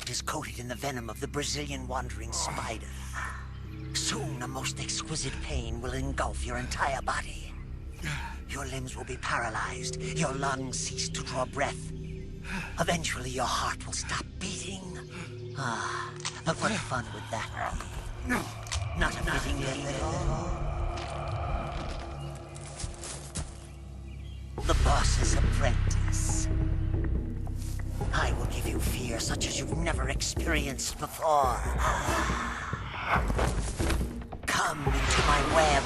Is coated in the venom of the Brazilian wandering spider. Soon, a most exquisite pain will engulf your entire body. Your limbs will be paralyzed, your lungs cease to draw breath. Eventually, your heart will stop beating. Ah, but what fun would that be? Not a fitting end at all. The boss's apprentice. I will give you fear such as you've never experienced before. Come into my web.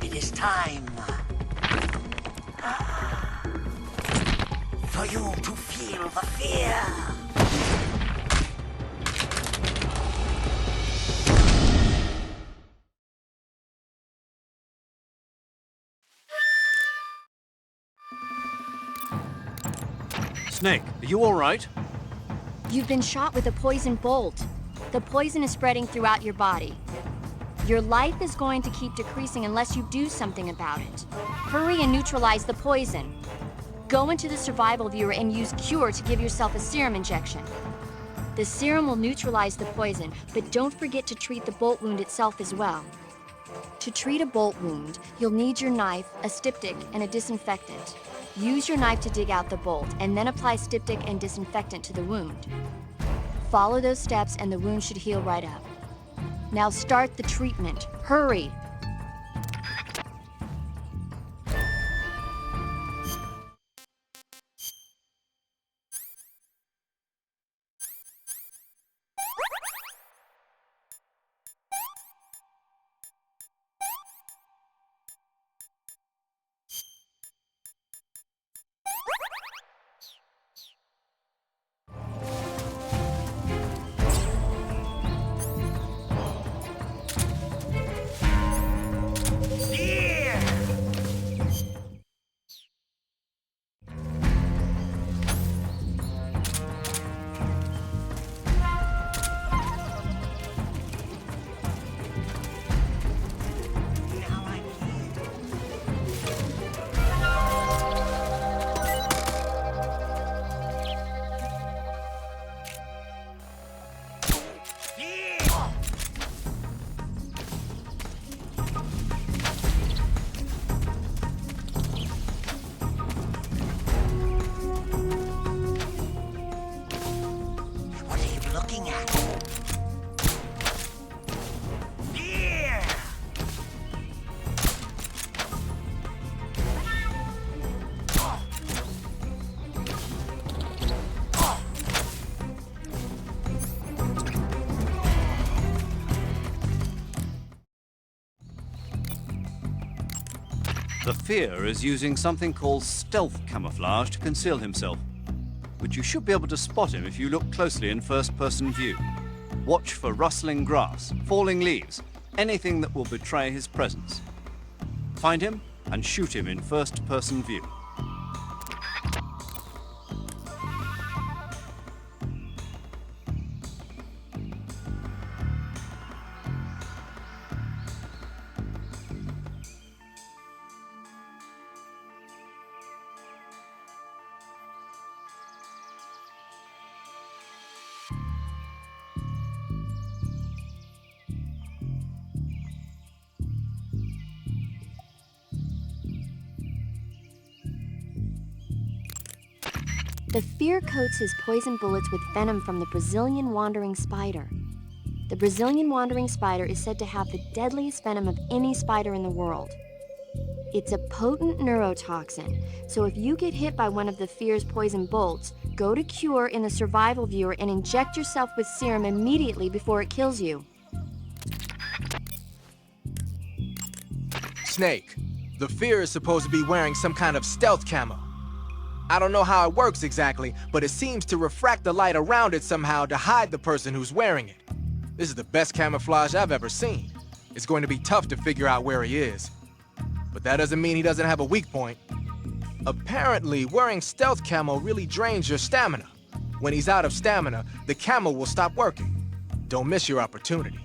It is time for you to feel the fear. Snake, are you all right? You've been shot with a poison bolt. The poison is spreading throughout your body. Your life is going to keep decreasing unless you do something about it. Hurry and neutralize the poison. Go into the survival viewer and use Cure to give yourself a serum injection. The serum will neutralize the poison, but don't forget to treat the bolt wound itself as well. To treat a bolt wound, you'll need your knife, a styptic, and a disinfectant. Use your knife to dig out the bolt, and then apply styptic and disinfectant to the wound. Follow those steps and the wound should heal right up. Now start the treatment. Hurry! The Fear is using something called stealth camouflage to conceal himself. But you should be able to spot him if you look closely in first-person view. Watch for rustling grass, falling leaves, anything that will betray his presence. Find him and shoot him in first-person view. The Fear coats his poison bullets with venom from the Brazilian wandering spider. The Brazilian wandering spider is said to have the deadliest venom of any spider in the world. It's a potent neurotoxin, so if you get hit by one of the Fear's poison bolts, go to Cure in the survival viewer and inject yourself with serum immediately before it kills you. Snake, the Fear is supposed to be wearing some kind of stealth camo. I don't know how it works exactly, but it seems to refract the light around it somehow to hide the person who's wearing it. This is the best camouflage I've ever seen. It's going to be tough to figure out where he is. But that doesn't mean he doesn't have a weak point. Apparently, wearing stealth camo really drains your stamina. When he's out of stamina, the camo will stop working. Don't miss your opportunity.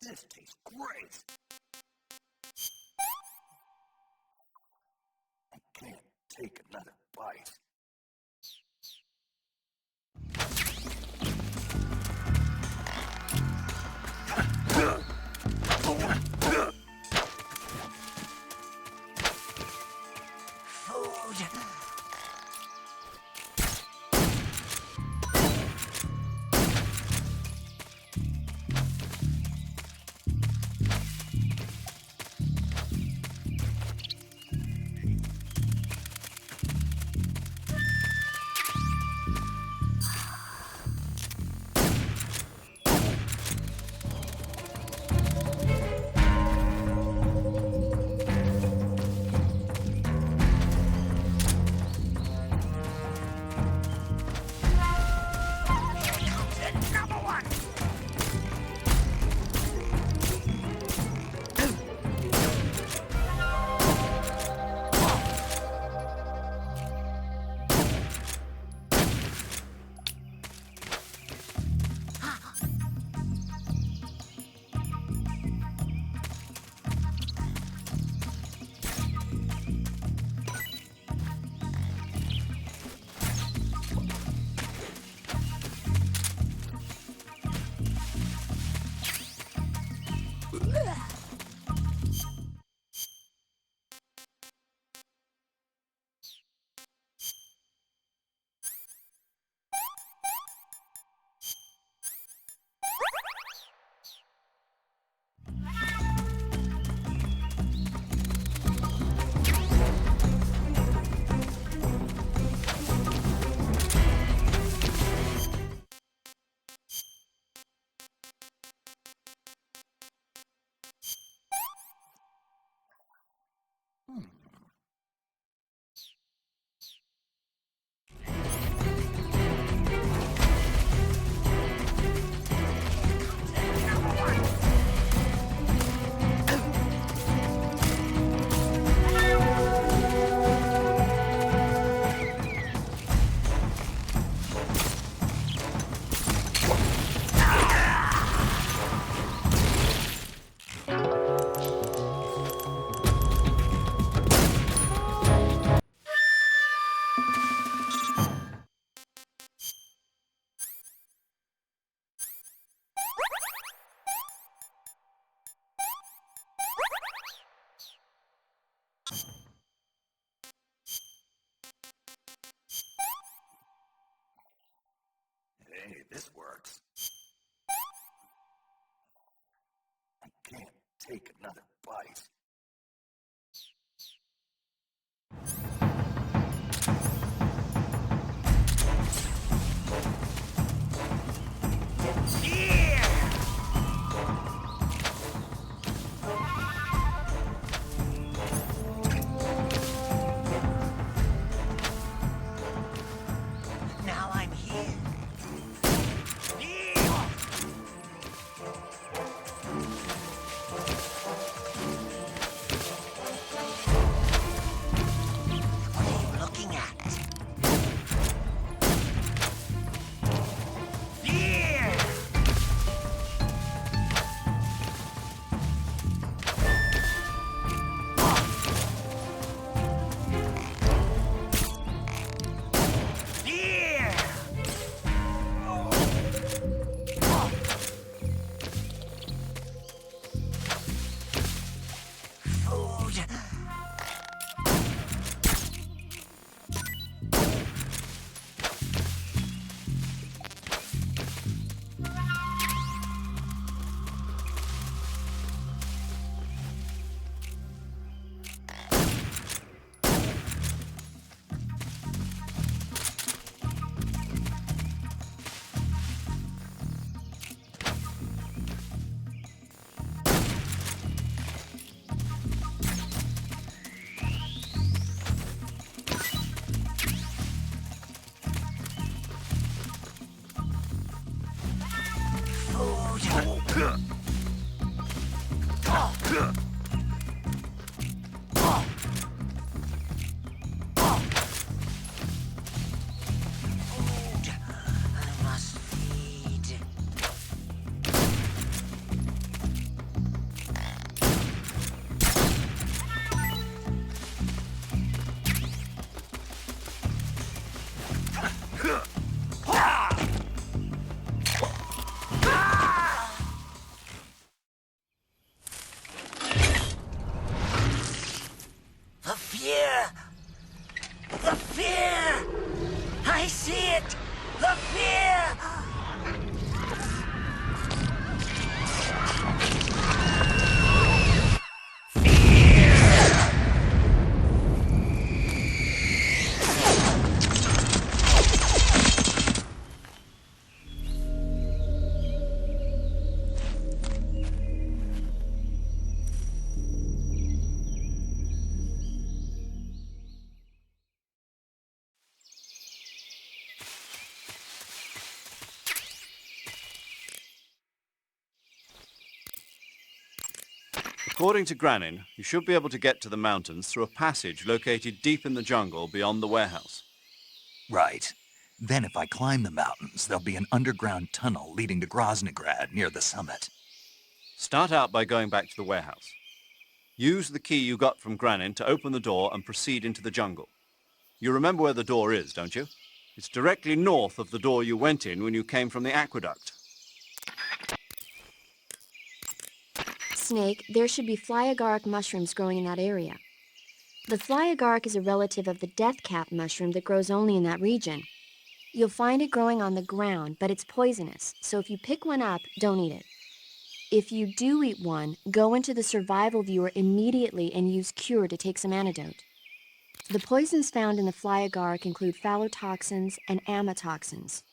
This tastes great. I can't take another bite. Food. Hey, this works. I can't take another bite. Now I'm here. What are you looking at? Food. I must feed. According to Granin, you should be able to get to the mountains through a passage located deep in the jungle beyond the warehouse. Right. Then if I climb the mountains, there'll be an underground tunnel leading to Groznygrad near the summit. Start out by going back to the warehouse. Use the key you got from Granin to open the door and proceed into the jungle. You remember where the door is, don't you? It's directly north of the door you went in when you came from the aqueduct. Snake, there should be flyagaric mushrooms growing in that area. The flyagaric is a relative of the deathcap mushroom that grows only in that region. You'll find it growing on the ground, but it's poisonous, so if you pick one up, don't eat it. If you do eat one, go into the survival viewer immediately and use Cure to take some antidote. The poisons found in the flyagaric include phallotoxins and amatoxins.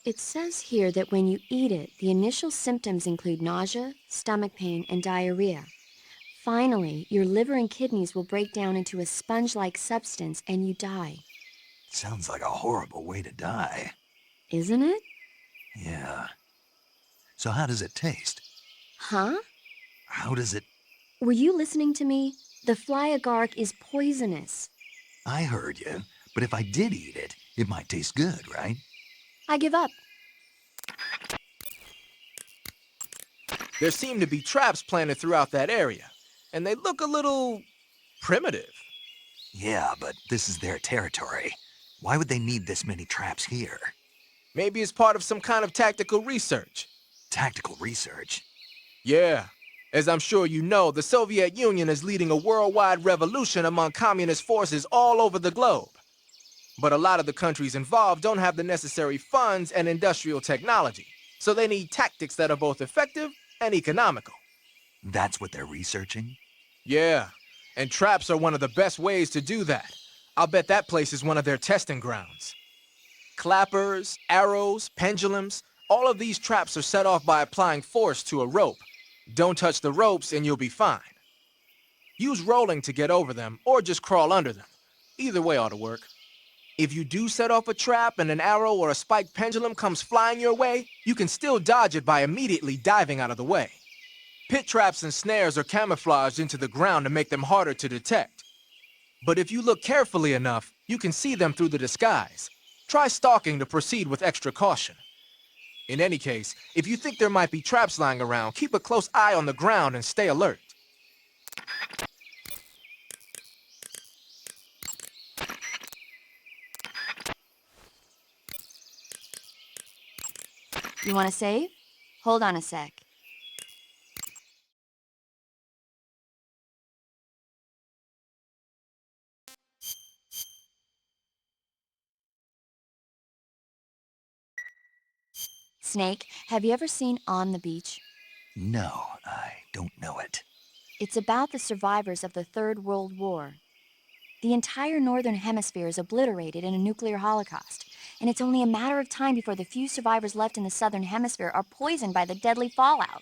It says here that when you eat it, the initial symptoms include nausea, stomach pain, and diarrhea. Finally, your liver and kidneys will break down into a sponge-like substance and you die. Sounds like a horrible way to die. Isn't it? Yeah. So how does it taste? Huh? How does it... Were you listening to me? The flyagaric is poisonous. I heard you, but if I did eat it, it might taste good, right? I give up. There seem to be traps planted throughout that area, and they look a little primitive. Yeah, but this is their territory. Why would they need this many traps here? Maybe it's part of some kind of tactical research. Tactical research? Yeah. As I'm sure you know, the Soviet Union is leading a worldwide revolution among communist forces all over the globe. But a lot of the countries involved don't have the necessary funds and industrial technology, so they need tactics that are both effective and economical. That's what they're researching? Yeah, and traps are one of the best ways to do that. I'll bet that place is one of their testing grounds. Clappers, arrows, pendulums, all of these traps are set off by applying force to a rope. Don't touch the ropes and you'll be fine. Use rolling to get over them, or just crawl under them. Either way ought to work. If you do set off a trap and an arrow or a spiked pendulum comes flying your way, you can still dodge it by immediately diving out of the way. Pit traps and snares are camouflaged into the ground to make them harder to detect. But if you look carefully enough, you can see them through the disguise. Try stalking to proceed with extra caution. In any case, if you think there might be traps lying around, keep a close eye on the ground and stay alert. You want to save? Hold on a sec. Snake, have you ever seen On the Beach? No, I don't know it. It's about the survivors of the Third World War. The entire Northern Hemisphere is obliterated in a nuclear holocaust, and it's only a matter of time before the few survivors left in the Southern Hemisphere are poisoned by the deadly fallout.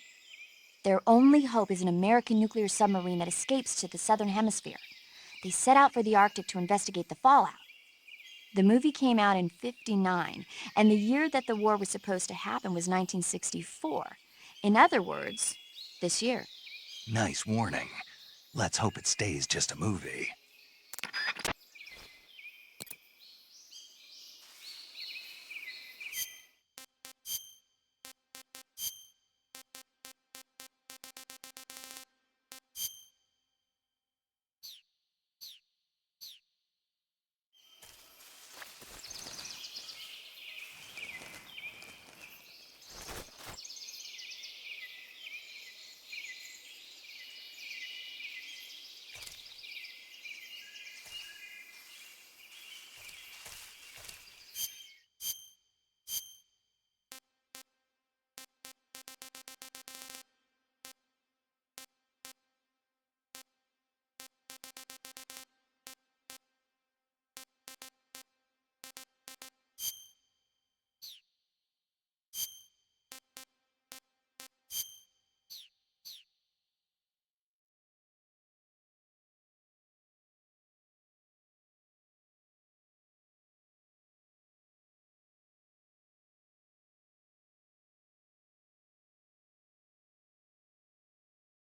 Their only hope is an American nuclear submarine that escapes to the Southern Hemisphere. They set out for the Arctic to investigate the fallout. The movie came out in '59, and the year that the war was supposed to happen was 1964. In other words, this year. Nice warning. Let's hope it stays just a movie.